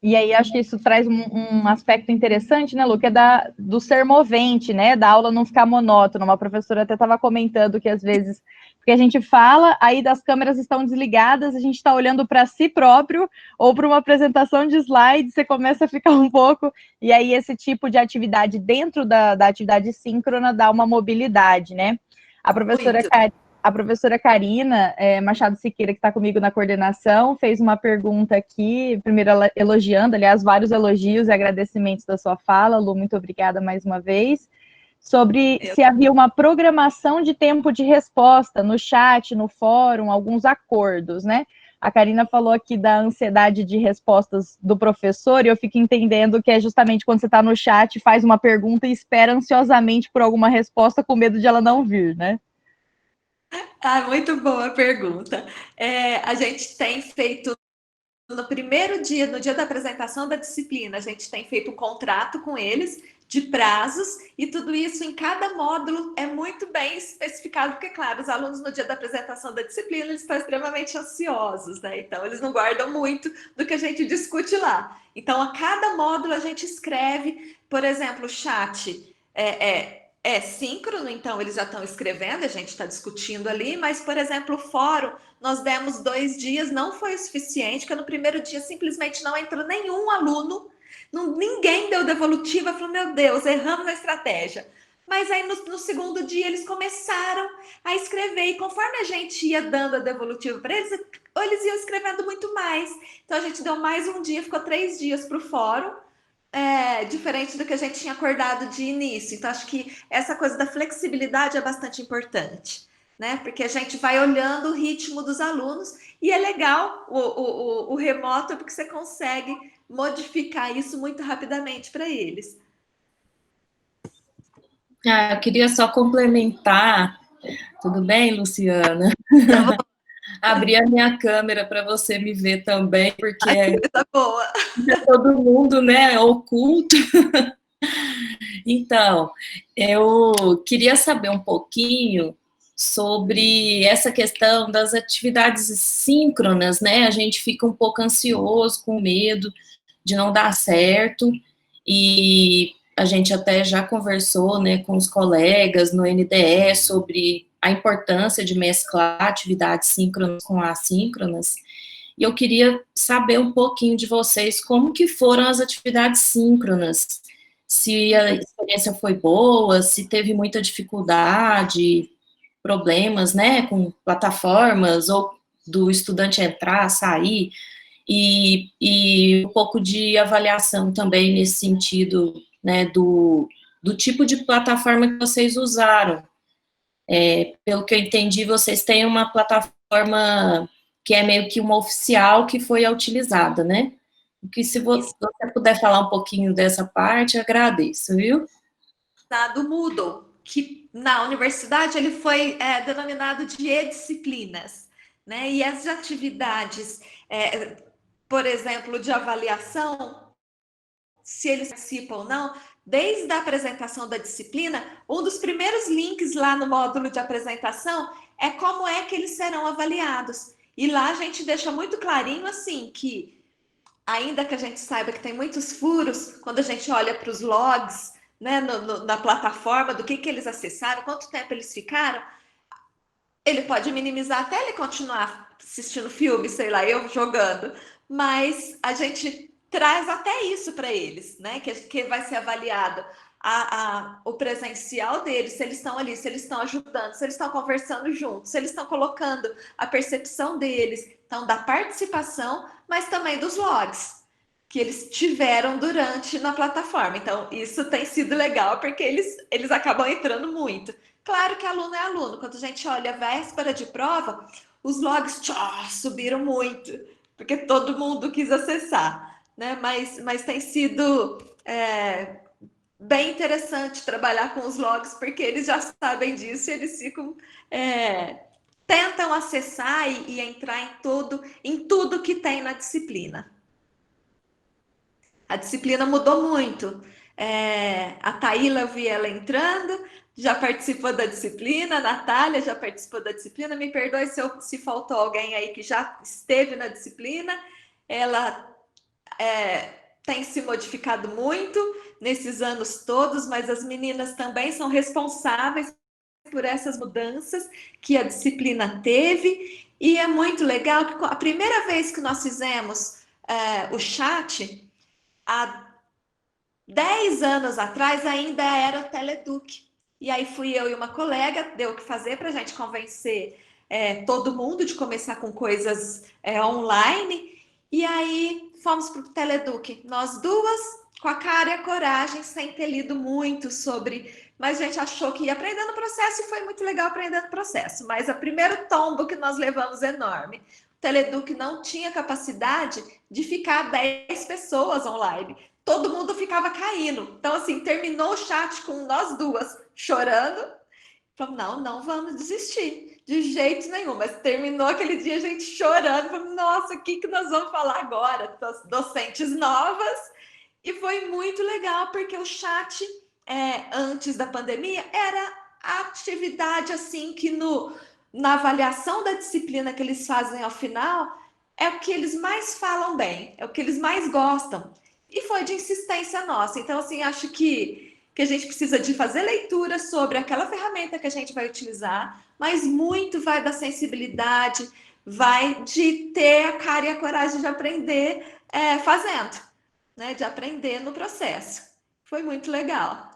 E aí, acho que isso traz um aspecto interessante, né, Lu, que é do ser movente, né, da aula não ficar monótona. Uma professora até estava comentando que, às vezes, porque a gente fala, aí das câmeras estão desligadas, a gente está olhando para si próprio, ou para uma apresentação de slides, você começa a ficar um pouco, e aí esse tipo de atividade dentro da atividade síncrona dá uma mobilidade, né? A professora Karina Machado Siqueira, que está comigo na coordenação, fez uma pergunta aqui, primeiro elogiando, aliás, vários elogios e agradecimentos da sua fala, Lu, muito obrigada mais uma vez, sobre se havia uma programação de tempo de resposta no chat, no fórum, alguns acordos, né? A Karina falou aqui da ansiedade de respostas do professor, e eu fico entendendo que é justamente quando você está no chat, faz uma pergunta e espera ansiosamente por alguma resposta com medo de ela não vir, né? Muito boa a pergunta. A gente tem feito, no primeiro dia, no dia da apresentação da disciplina, a gente tem feito um contrato com eles de prazos, e tudo isso em cada módulo é muito bem especificado, porque, claro, os alunos no dia da apresentação da disciplina, eles estão extremamente ansiosos, né? Então, eles não guardam muito do que a gente discute lá. Então, a cada módulo a gente escreve, por exemplo, o chat é síncrono, então eles já estão escrevendo, a gente está discutindo ali, mas, por exemplo, o fórum, nós demos 2 dias, não foi o suficiente, porque no primeiro dia simplesmente não entrou nenhum aluno, ninguém deu devolutiva, falou, meu Deus, erramos a estratégia. Mas aí no segundo dia eles começaram a escrever, e conforme a gente ia dando a devolutiva para eles, eles iam escrevendo muito mais. Então a gente deu mais um dia, ficou 3 dias para o fórum, diferente do que a gente tinha acordado de início. Então, acho que essa coisa da flexibilidade é bastante importante, né? Porque a gente vai olhando o ritmo dos alunos, e é legal o remoto, porque você consegue modificar isso muito rapidamente para eles. Eu queria só complementar, tudo bem, Luciana? Abrir a minha câmera para você me ver também, porque tá boa. Todo mundo, né, oculto. Então, eu queria saber um pouquinho sobre essa questão das atividades síncronas, né? A gente fica um pouco ansioso, com medo de não dar certo, e a gente até já conversou, né, com os colegas no NDE sobre a importância de mesclar atividades síncronas com assíncronas. E eu queria saber um pouquinho de vocês, como que foram as atividades síncronas, se a experiência foi boa, se teve muita dificuldade, problemas, né, com plataformas, ou do estudante entrar, sair, e um pouco de avaliação também nesse sentido, né, do tipo de plataforma que vocês usaram. Pelo que eu entendi, vocês têm uma plataforma que é meio que uma oficial que foi a utilizada, né? Que se você puder falar um pouquinho dessa parte, agradeço, viu? Do Moodle, que na universidade ele foi denominado de e-disciplinas, né? E as atividades, por exemplo, de avaliação, se eles participam ou não, desde a apresentação da disciplina, um dos primeiros links lá no módulo de apresentação é como é que eles serão avaliados. E lá a gente deixa muito clarinho, assim, que ainda que a gente saiba que tem muitos furos, quando a gente olha para os logs né, na plataforma, do que eles acessaram, quanto tempo eles ficaram, ele pode minimizar até ele continuar assistindo filme, sei lá, eu jogando, mas a gente traz até isso para eles, né? Que vai ser avaliado o presencial deles, se eles estão ali, se eles estão ajudando, se eles estão conversando juntos, se eles estão colocando a percepção deles, então da participação, mas também dos logs que eles tiveram durante na plataforma. Então, isso tem sido legal, porque eles acabam entrando muito. Claro que aluno é aluno. Quando a gente olha a véspera de prova, os logs subiram muito, porque todo mundo quis acessar, né? Mas tem sido bem interessante trabalhar com os logs, porque eles já sabem disso e eles ficam... tentam acessar e entrar em tudo que tem na disciplina. A disciplina mudou muito. A Taíla, eu vi ela entrando, já participou da disciplina, a Natália já participou da disciplina, me perdoe se faltou alguém aí que já esteve na disciplina. Ela tem se modificado muito nesses anos todos, mas as meninas também são responsáveis por essas mudanças que a disciplina teve, e é muito legal que a primeira vez que nós fizemos o chat, há 10 anos atrás, ainda era o Teleduc. E aí fui eu e uma colega, deu o que fazer para a gente convencer todo mundo de começar com coisas online. E aí fomos para o Teleduc, nós duas, com a cara e a coragem, sem ter lido muito sobre... Mas a gente achou que ia aprender no processo e foi muito legal aprender no processo. Mas o primeiro tombo que nós levamos enorme. O Teleduc não tinha capacidade de ficar 10 pessoas online. Todo mundo ficava caindo. Então, assim, terminou o chat com nós duas chorando. Falamos, não vamos desistir, de jeito nenhum. Mas terminou aquele dia a gente chorando. Falamos, nossa, o que nós vamos falar agora? Docentes novas. E foi muito legal, porque o chat, antes da pandemia, era a atividade, assim, que na avaliação da disciplina que eles fazem ao final, é o que eles mais falam bem, é o que eles mais gostam. E foi de insistência nossa. Então, assim, acho que a gente precisa de fazer leitura sobre aquela ferramenta que a gente vai utilizar, mas muito vai da sensibilidade, vai de ter a cara e a coragem de aprender fazendo, né? De aprender no processo. Foi muito legal.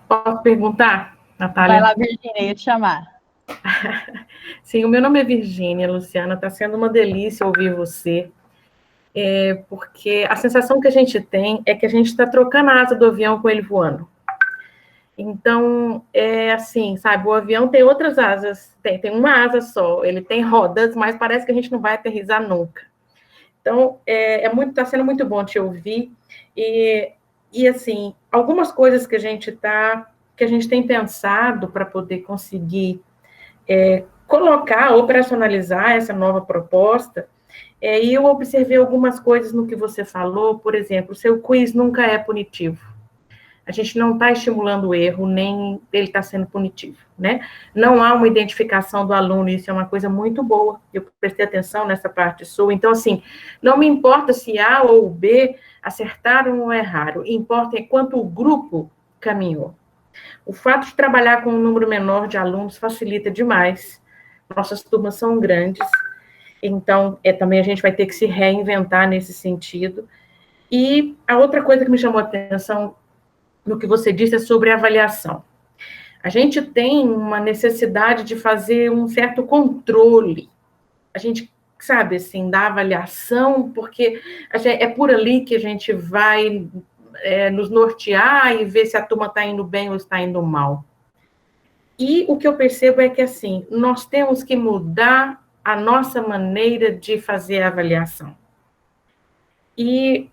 Posso perguntar, Natália? Vai lá, Virginia, ia te chamar. Sim, o meu nome é Virgínia, Luciana, está sendo uma delícia ouvir você, porque a sensação que a gente tem é que a gente está trocando a asa do avião com ele voando. Então, é assim, sabe, o avião tem outras asas, tem uma asa só, ele tem rodas, mas parece que a gente não vai aterrissar nunca. Então, está sendo muito bom te ouvir, e assim, algumas coisas que a gente tem pensado para poder conseguir colocar, operacionalizar essa nova proposta, e eu observei algumas coisas no que você falou. Por exemplo, o seu quiz nunca é punitivo. A gente não está estimulando o erro, nem ele está sendo punitivo, né? Não há uma identificação do aluno, isso é uma coisa muito boa, eu prestei atenção nessa parte sua. Então, assim, não me importa se A ou B acertaram ou erraram, importa é quanto o grupo caminhou. O fato de trabalhar com um número menor de alunos facilita demais. Nossas turmas são grandes, então também a gente vai ter que se reinventar nesse sentido. E a outra coisa que me chamou a atenção no que você disse é sobre avaliação. A gente tem uma necessidade de fazer um certo controle. A gente sabe, assim, da avaliação, porque é por ali que a gente vai nos nortear e ver se a turma está indo bem ou está indo mal. E o que eu percebo é que, assim, nós temos que mudar a nossa maneira de fazer a avaliação. E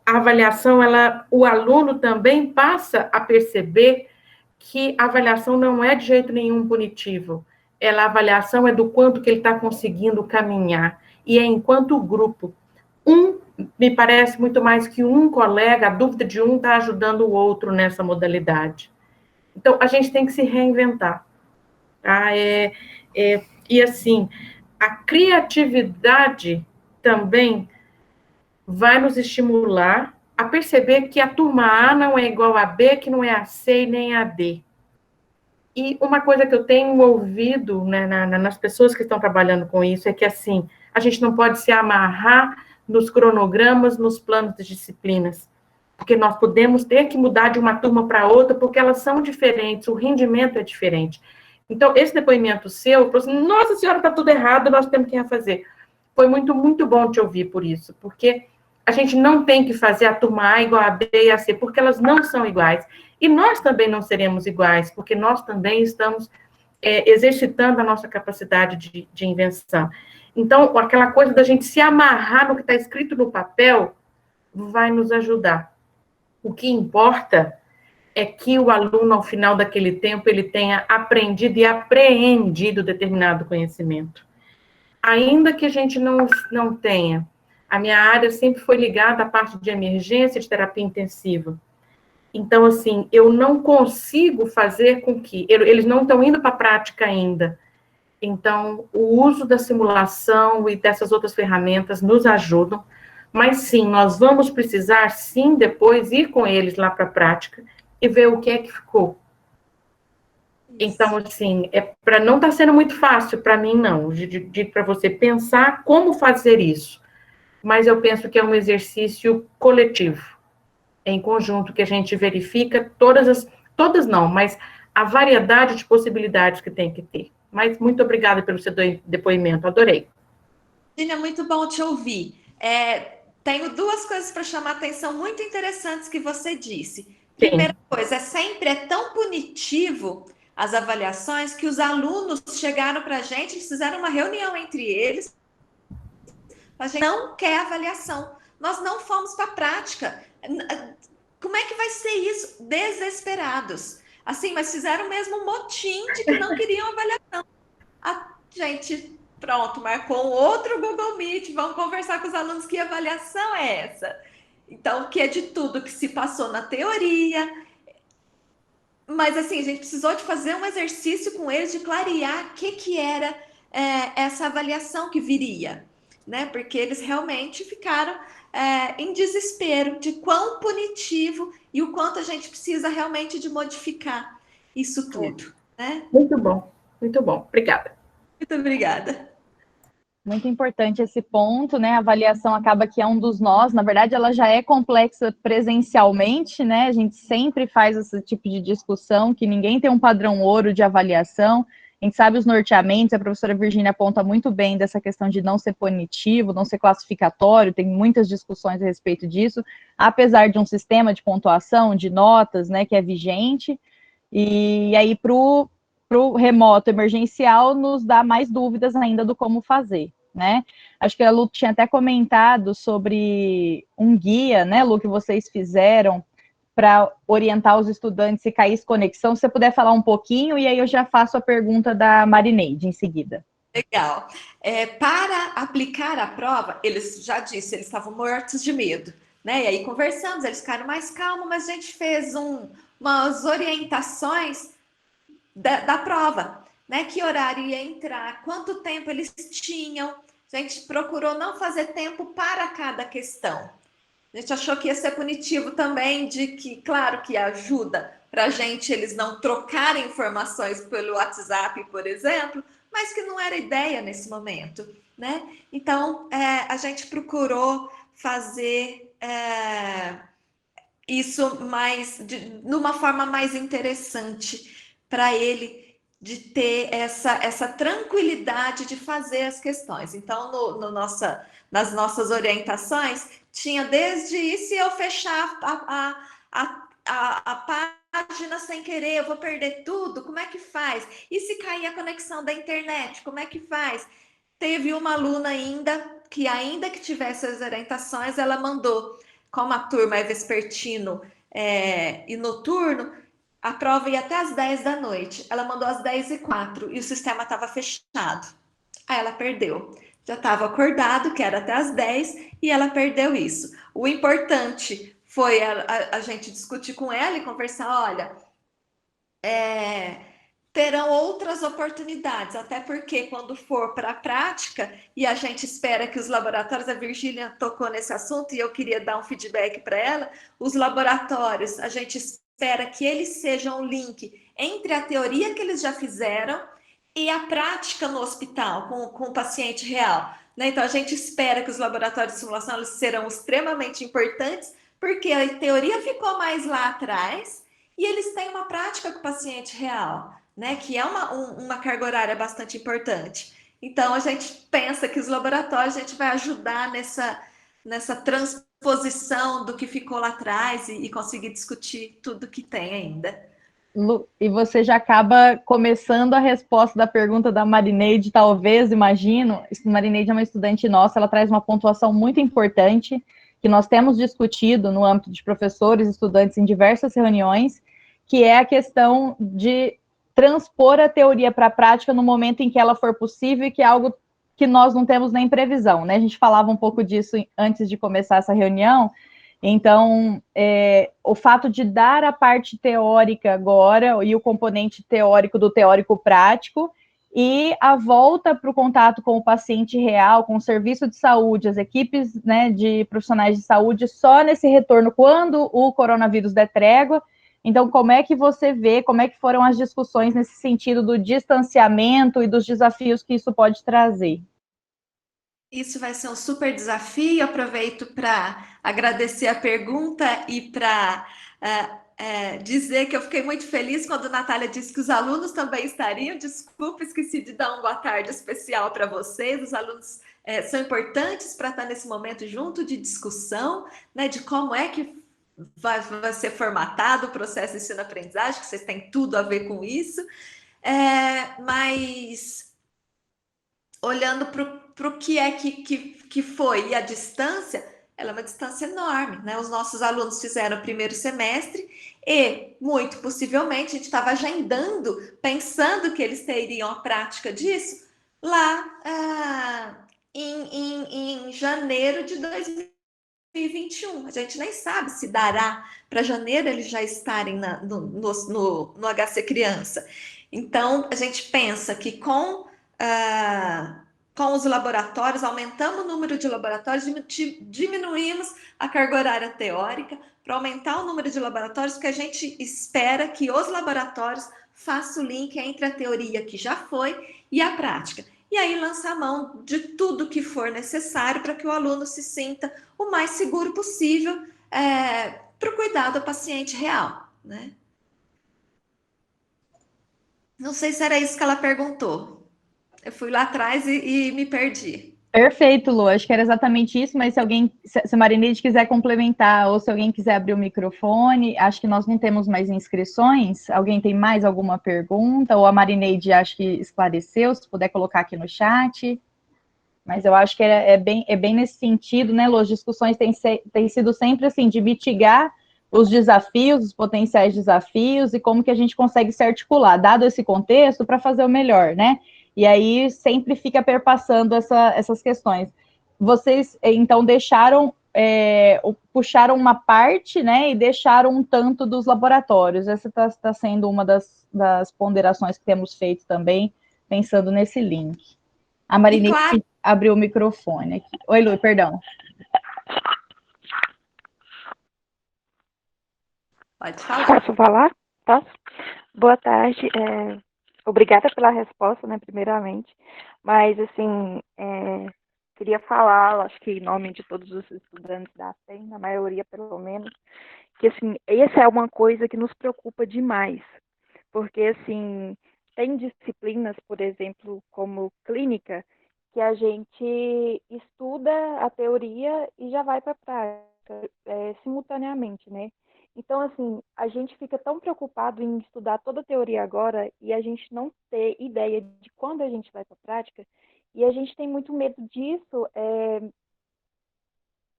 a avaliação, o aluno também passa a perceber que a avaliação não é de jeito nenhum punitivo. A avaliação é do quanto que ele está conseguindo caminhar. E é enquanto grupo. Me parece muito mais que um colega, a dúvida de um está ajudando o outro nessa modalidade. Então, a gente tem que se reinventar. Tá? E, assim, a criatividade também vai nos estimular a perceber que a turma A não é igual a B, que não é a C e nem a D. E uma coisa que eu tenho ouvido, né, nas pessoas que estão trabalhando com isso é que, assim, a gente não pode se amarrar nos cronogramas, nos planos de disciplinas, porque nós podemos ter que mudar de uma turma para outra, porque elas são diferentes, o rendimento é diferente. Então, esse depoimento seu, falou assim, nossa senhora, está tudo errado, nós temos que refazer. Foi muito, muito bom te ouvir por isso, porque a gente não tem que fazer a turma A igual a B e a C, porque elas não são iguais. E nós também não seremos iguais, porque nós também estamos exercitando a nossa capacidade de invenção. Então, aquela coisa da gente se amarrar no que está escrito no papel vai nos ajudar. O que importa é que o aluno, ao final daquele tempo, ele tenha aprendido e apreendido determinado conhecimento. Ainda que a gente não tenha. A minha área sempre foi ligada à parte de emergência, de terapia intensiva. Então, assim, eu não consigo fazer com que... Eles não estão indo para a prática ainda. Então, o uso da simulação e dessas outras ferramentas nos ajudam, mas sim, nós vamos precisar, sim, depois ir com eles lá para a prática e ver o que é que ficou. Então, assim, não está sendo muito fácil para mim, não, para você pensar como fazer isso. Mas eu penso que é um exercício coletivo, em conjunto, que a gente verifica todas não, mas a variedade de possibilidades que tem que ter. Mas muito obrigada pelo seu depoimento, adorei. Virginia, muito bom te ouvir. Tenho duas coisas para chamar a atenção muito interessantes que você disse. Primeira coisa, sempre é tão punitivo as avaliações que os alunos chegaram para a gente, eles fizeram uma reunião entre eles, a gente não quer avaliação, nós não fomos para a prática. Como é que vai ser isso? Desesperados. Assim, mas fizeram mesmo um motim de que não queriam avaliação. A gente, pronto, marcou um outro Google Meet, vamos conversar com os alunos, que avaliação é essa? Então, que é de tudo que se passou na teoria. Mas, assim, a gente precisou de fazer um exercício com eles, de clarear o que era essa avaliação que viria, né? Porque eles realmente ficaram em desespero de quão punitivo e o quanto a gente precisa realmente de modificar isso tudo, né? Muito bom, obrigada. Muito obrigada. Muito importante esse ponto, né? A avaliação acaba que é um dos nós. Na verdade, ela já é complexa presencialmente, né? A gente sempre faz esse tipo de discussão, que ninguém tem um padrão ouro de avaliação. A gente sabe os norteamentos, a professora Virginia aponta muito bem dessa questão de não ser punitivo, não ser classificatório, tem muitas discussões a respeito disso, apesar de um sistema de pontuação, de notas, né, que é vigente. E aí, para o remoto emergencial, nos dá mais dúvidas ainda do como fazer, né? Acho que a Lu tinha até comentado sobre um guia, né, Lu, que vocês fizeram para orientar os estudantes se caísse conexão. Se você puder falar um pouquinho, e aí eu já faço a pergunta da Marineide em seguida. Legal. Para aplicar a prova, eles já disse, eles estavam mortos de medo, né? E aí conversamos, eles ficaram mais calmos, mas a gente fez umas orientações da prova, né? Que horário ia entrar, quanto tempo eles tinham. A gente procurou não fazer tempo para cada questão. A gente achou que ia ser punitivo também, de que, claro, que ajuda para a gente eles não trocarem informações pelo WhatsApp, por exemplo, mas que não era ideia nesse momento, né? Então, a gente procurou fazer isso numa forma mais interessante para ele, de ter essa tranquilidade de fazer as questões. Então, nas nossas orientações, tinha desde isso, se eu fechar a página sem querer, eu vou perder tudo, como é que faz? E se cair a conexão da internet, como é que faz? Teve uma aluna ainda que tivesse as orientações, ela mandou, como a turma é vespertino e noturno, a prova ia até às 10 da noite. Ela mandou às 10h04 e o sistema estava fechado. Aí ela perdeu. Já estava acordado, que era até às 10, e ela perdeu isso. O importante foi a gente discutir com ela e conversar, olha, terão outras oportunidades, até porque quando for para a prática, e a gente espera que os laboratórios, a Virgínia tocou nesse assunto e eu queria dar um feedback para ela, os laboratórios, a gente espera que eles sejam o link entre a teoria que eles já fizeram e a prática no hospital, com o paciente real. Né? Então, a gente espera que os laboratórios de simulação eles serão extremamente importantes, porque a teoria ficou mais lá atrás e eles têm uma prática com o paciente real, né? Que é uma carga horária bastante importante. Então, a gente pensa que os laboratórios a gente vai ajudar nessa transposição do que ficou lá atrás e conseguir discutir tudo que tem ainda. Lu, e você já acaba começando a resposta da pergunta da Marineide, talvez, imagino. Marineide é uma estudante nossa, ela traz uma pontuação muito importante, que nós temos discutido no âmbito de professores e estudantes em diversas reuniões, que é a questão de transpor a teoria para a prática no momento em que ela for possível e que é algo que nós não temos nem previsão, né? A gente falava um pouco disso antes de começar essa reunião. Então, o fato de dar a parte teórica agora e o componente teórico do teórico prático e a volta para o contato com o paciente real, com o serviço de saúde, as equipes, né, de profissionais de saúde, só nesse retorno quando o coronavírus der trégua. Então, como é que você vê, como é que foram as discussões nesse sentido do distanciamento e dos desafios que isso pode trazer? Isso vai ser um super desafio. Aproveito para agradecer a pergunta e para dizer que eu fiquei muito feliz quando a Natália disse que os alunos também estariam. Desculpa, esqueci de dar uma boa tarde especial para vocês. Os alunos são importantes para estar nesse momento junto de discussão, né, de como é que vai ser formatado o processo de ensino-aprendizagem, que vocês têm tudo a ver com isso. Mas olhando para o que é que foi e a distância, ela é uma distância enorme, né? Os nossos alunos fizeram o primeiro semestre e, muito possivelmente, a gente estava agendando, pensando que eles teriam a prática disso lá em janeiro de 2021. A gente nem sabe se dará para janeiro eles já estarem no HC Criança. Então, a gente pensa que com os laboratórios, aumentamos o número de laboratórios, diminuímos a carga horária teórica para aumentar o número de laboratórios, porque a gente espera que os laboratórios façam o link entre a teoria que já foi e a prática. E aí lança a mão de tudo que for necessário para que o aluno se sinta o mais seguro possível para o cuidado do paciente real, né? Não sei se era isso que ela perguntou. Eu fui lá atrás e me perdi. Perfeito, Lu. Acho que era exatamente isso, mas se a Marineide quiser complementar ou se alguém quiser abrir o microfone, acho que nós não temos mais inscrições. Alguém tem mais alguma pergunta? Ou a Marineide acho que esclareceu, se puder colocar aqui no chat. Mas eu acho que é bem nesse sentido, né, Lu? As discussões têm sido sempre assim, de mitigar os desafios, os potenciais desafios e como que a gente consegue se articular, dado esse contexto, para fazer o melhor, né? E aí sempre fica perpassando essas questões. Vocês, então, puxaram uma parte, né, e deixaram um tanto dos laboratórios. Essa está sendo uma das ponderações que temos feito também, pensando nesse link. A Marinês claro, abriu o microfone aqui. Oi, Lu, perdão. pode falar. Posso falar? Posso? Boa tarde. Obrigada pela resposta, né, primeiramente. Mas, assim, queria falar, acho que em nome de todos os estudantes da FEM, a maioria pelo menos, que, assim, essa é uma coisa que nos preocupa demais. Porque, assim, tem disciplinas, por exemplo, como clínica, que a gente estuda a teoria e já vai para a prática, simultaneamente, né? Então, assim, a gente fica tão preocupado em estudar toda a teoria agora e a gente não ter ideia de quando a gente vai para a prática, e a gente tem muito medo disso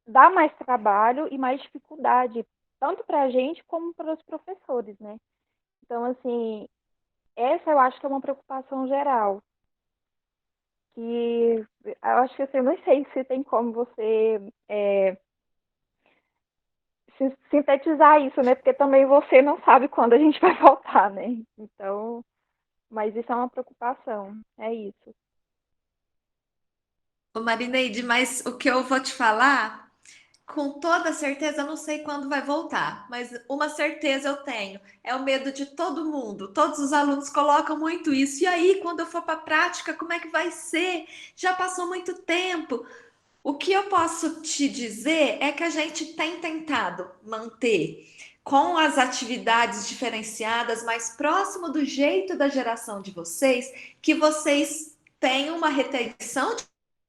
dar mais trabalho e mais dificuldade, tanto para a gente como para os professores, né? Então, assim, essa eu acho que é uma preocupação geral. Que eu acho que assim, eu não sei se tem como você sintetizar isso, né? Porque também você não sabe quando a gente vai voltar, né? Então, mas isso é uma preocupação, é isso. Ô, Marineide, mas o que eu vou te falar, com toda certeza, eu não sei quando vai voltar, mas uma certeza eu tenho, é o medo de todo mundo. Todos os alunos colocam muito isso. E aí, quando eu for para a prática, como é que vai ser? Já passou muito tempo. O que eu posso te dizer é que a gente tem tentado manter com as atividades diferenciadas mais próximo do jeito da geração de vocês, que vocês tenham uma retenção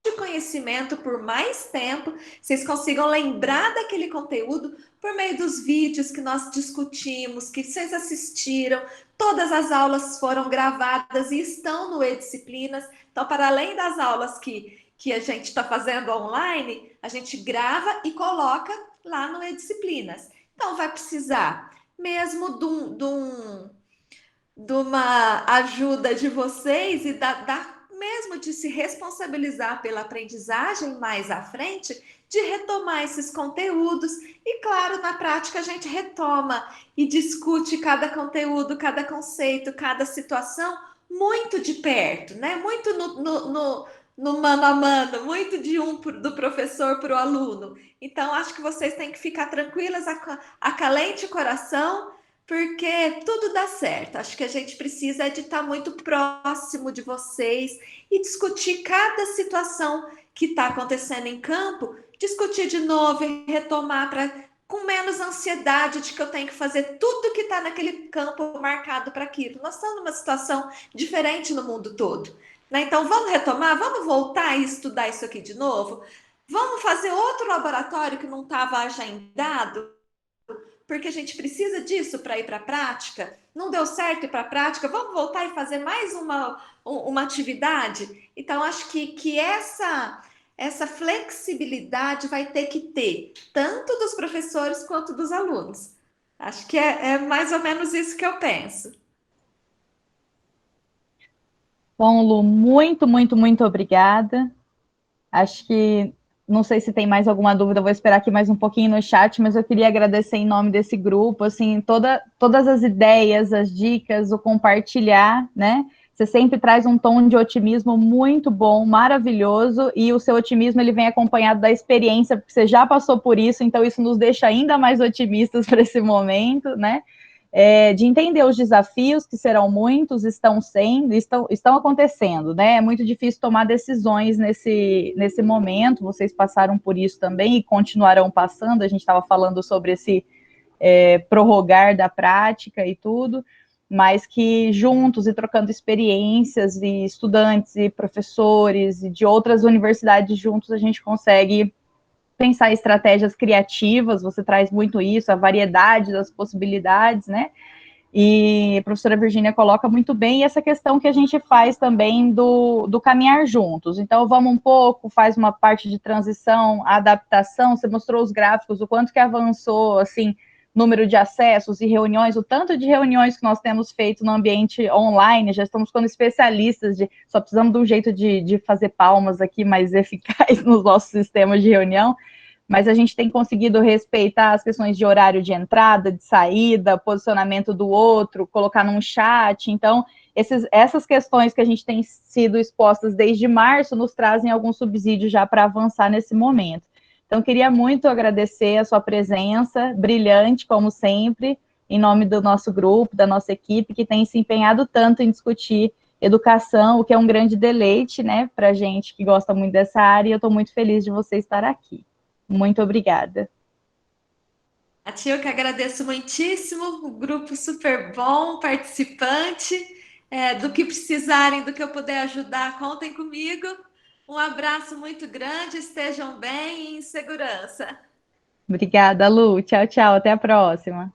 de conhecimento por mais tempo, vocês consigam lembrar daquele conteúdo por meio dos vídeos que nós discutimos, que vocês assistiram. Todas as aulas foram gravadas e estão no E-Disciplinas. Então, para além das aulas que a gente está fazendo online, a gente grava e coloca lá no E-Disciplinas. Então, vai precisar mesmo de uma ajuda de vocês e mesmo de se responsabilizar pela aprendizagem mais à frente, de retomar esses conteúdos. E, claro, na prática a gente retoma e discute cada conteúdo, cada conceito, cada situação muito de perto, né? Muito no mano a mano, muito do professor para o aluno. Então, acho que vocês têm que ficar tranquilas, acalente o coração, porque tudo dá certo. Acho que a gente precisa de estar muito próximo de vocês e discutir cada situação que está acontecendo em campo, discutir de novo e retomar com menos ansiedade de que eu tenho que fazer tudo que está naquele campo marcado para aquilo. Nós estamos numa situação diferente no mundo todo, né? Então, vamos retomar, vamos voltar e estudar isso aqui de novo? Vamos fazer outro laboratório que não estava agendado? Porque a gente precisa disso para ir para a prática. Não deu certo ir para a prática, vamos voltar e fazer mais uma atividade? Então, acho que essa flexibilidade vai ter que ter, tanto dos professores quanto dos alunos. Acho que é mais ou menos isso que eu penso. Bom, Lu, muito, muito, muito obrigada. Acho que, não sei se tem mais alguma dúvida, vou esperar aqui mais um pouquinho no chat, mas eu queria agradecer em nome desse grupo, assim, todas as ideias, as dicas, o compartilhar, né? Você sempre traz um tom de otimismo muito bom, maravilhoso, e o seu otimismo ele vem acompanhado da experiência, porque você já passou por isso, então isso nos deixa ainda mais otimistas para esse momento, né? De entender os desafios, que serão muitos, estão acontecendo, né? É muito difícil tomar decisões nesse momento, vocês passaram por isso também e continuarão passando, a gente estava falando sobre esse prorrogar da prática e tudo, mas que juntos e trocando experiências, e estudantes e professores e de outras universidades juntos, a gente consegue pensar estratégias criativas, você traz muito isso, a variedade das possibilidades, né? E a professora Virgínia coloca muito bem essa questão que a gente faz também do caminhar juntos. Então, vamos um pouco, faz uma parte de transição, adaptação, você mostrou os gráficos, o quanto que avançou, assim, número de acessos e reuniões, o tanto de reuniões que nós temos feito no ambiente online, já estamos ficando especialistas, só precisamos de um jeito de fazer palmas aqui mais eficaz nos nossos sistemas de reunião, mas a gente tem conseguido respeitar as questões de horário de entrada, de saída, posicionamento do outro, colocar num chat. Então, essas questões que a gente tem sido expostas desde março nos trazem algum subsídio já para avançar nesse momento. Então, queria muito agradecer a sua presença, brilhante, como sempre, em nome do nosso grupo, da nossa equipe, que tem se empenhado tanto em discutir educação, o que é um grande deleite, né, para a gente que gosta muito dessa área, e eu estou muito feliz de você estar aqui. Muito obrigada. A tia, eu que agradeço muitíssimo, o grupo super bom, participante, do que precisarem, do que eu puder ajudar, contem comigo. Um abraço muito grande, estejam bem e em segurança. Obrigada, Lu. Tchau, tchau. Até a próxima.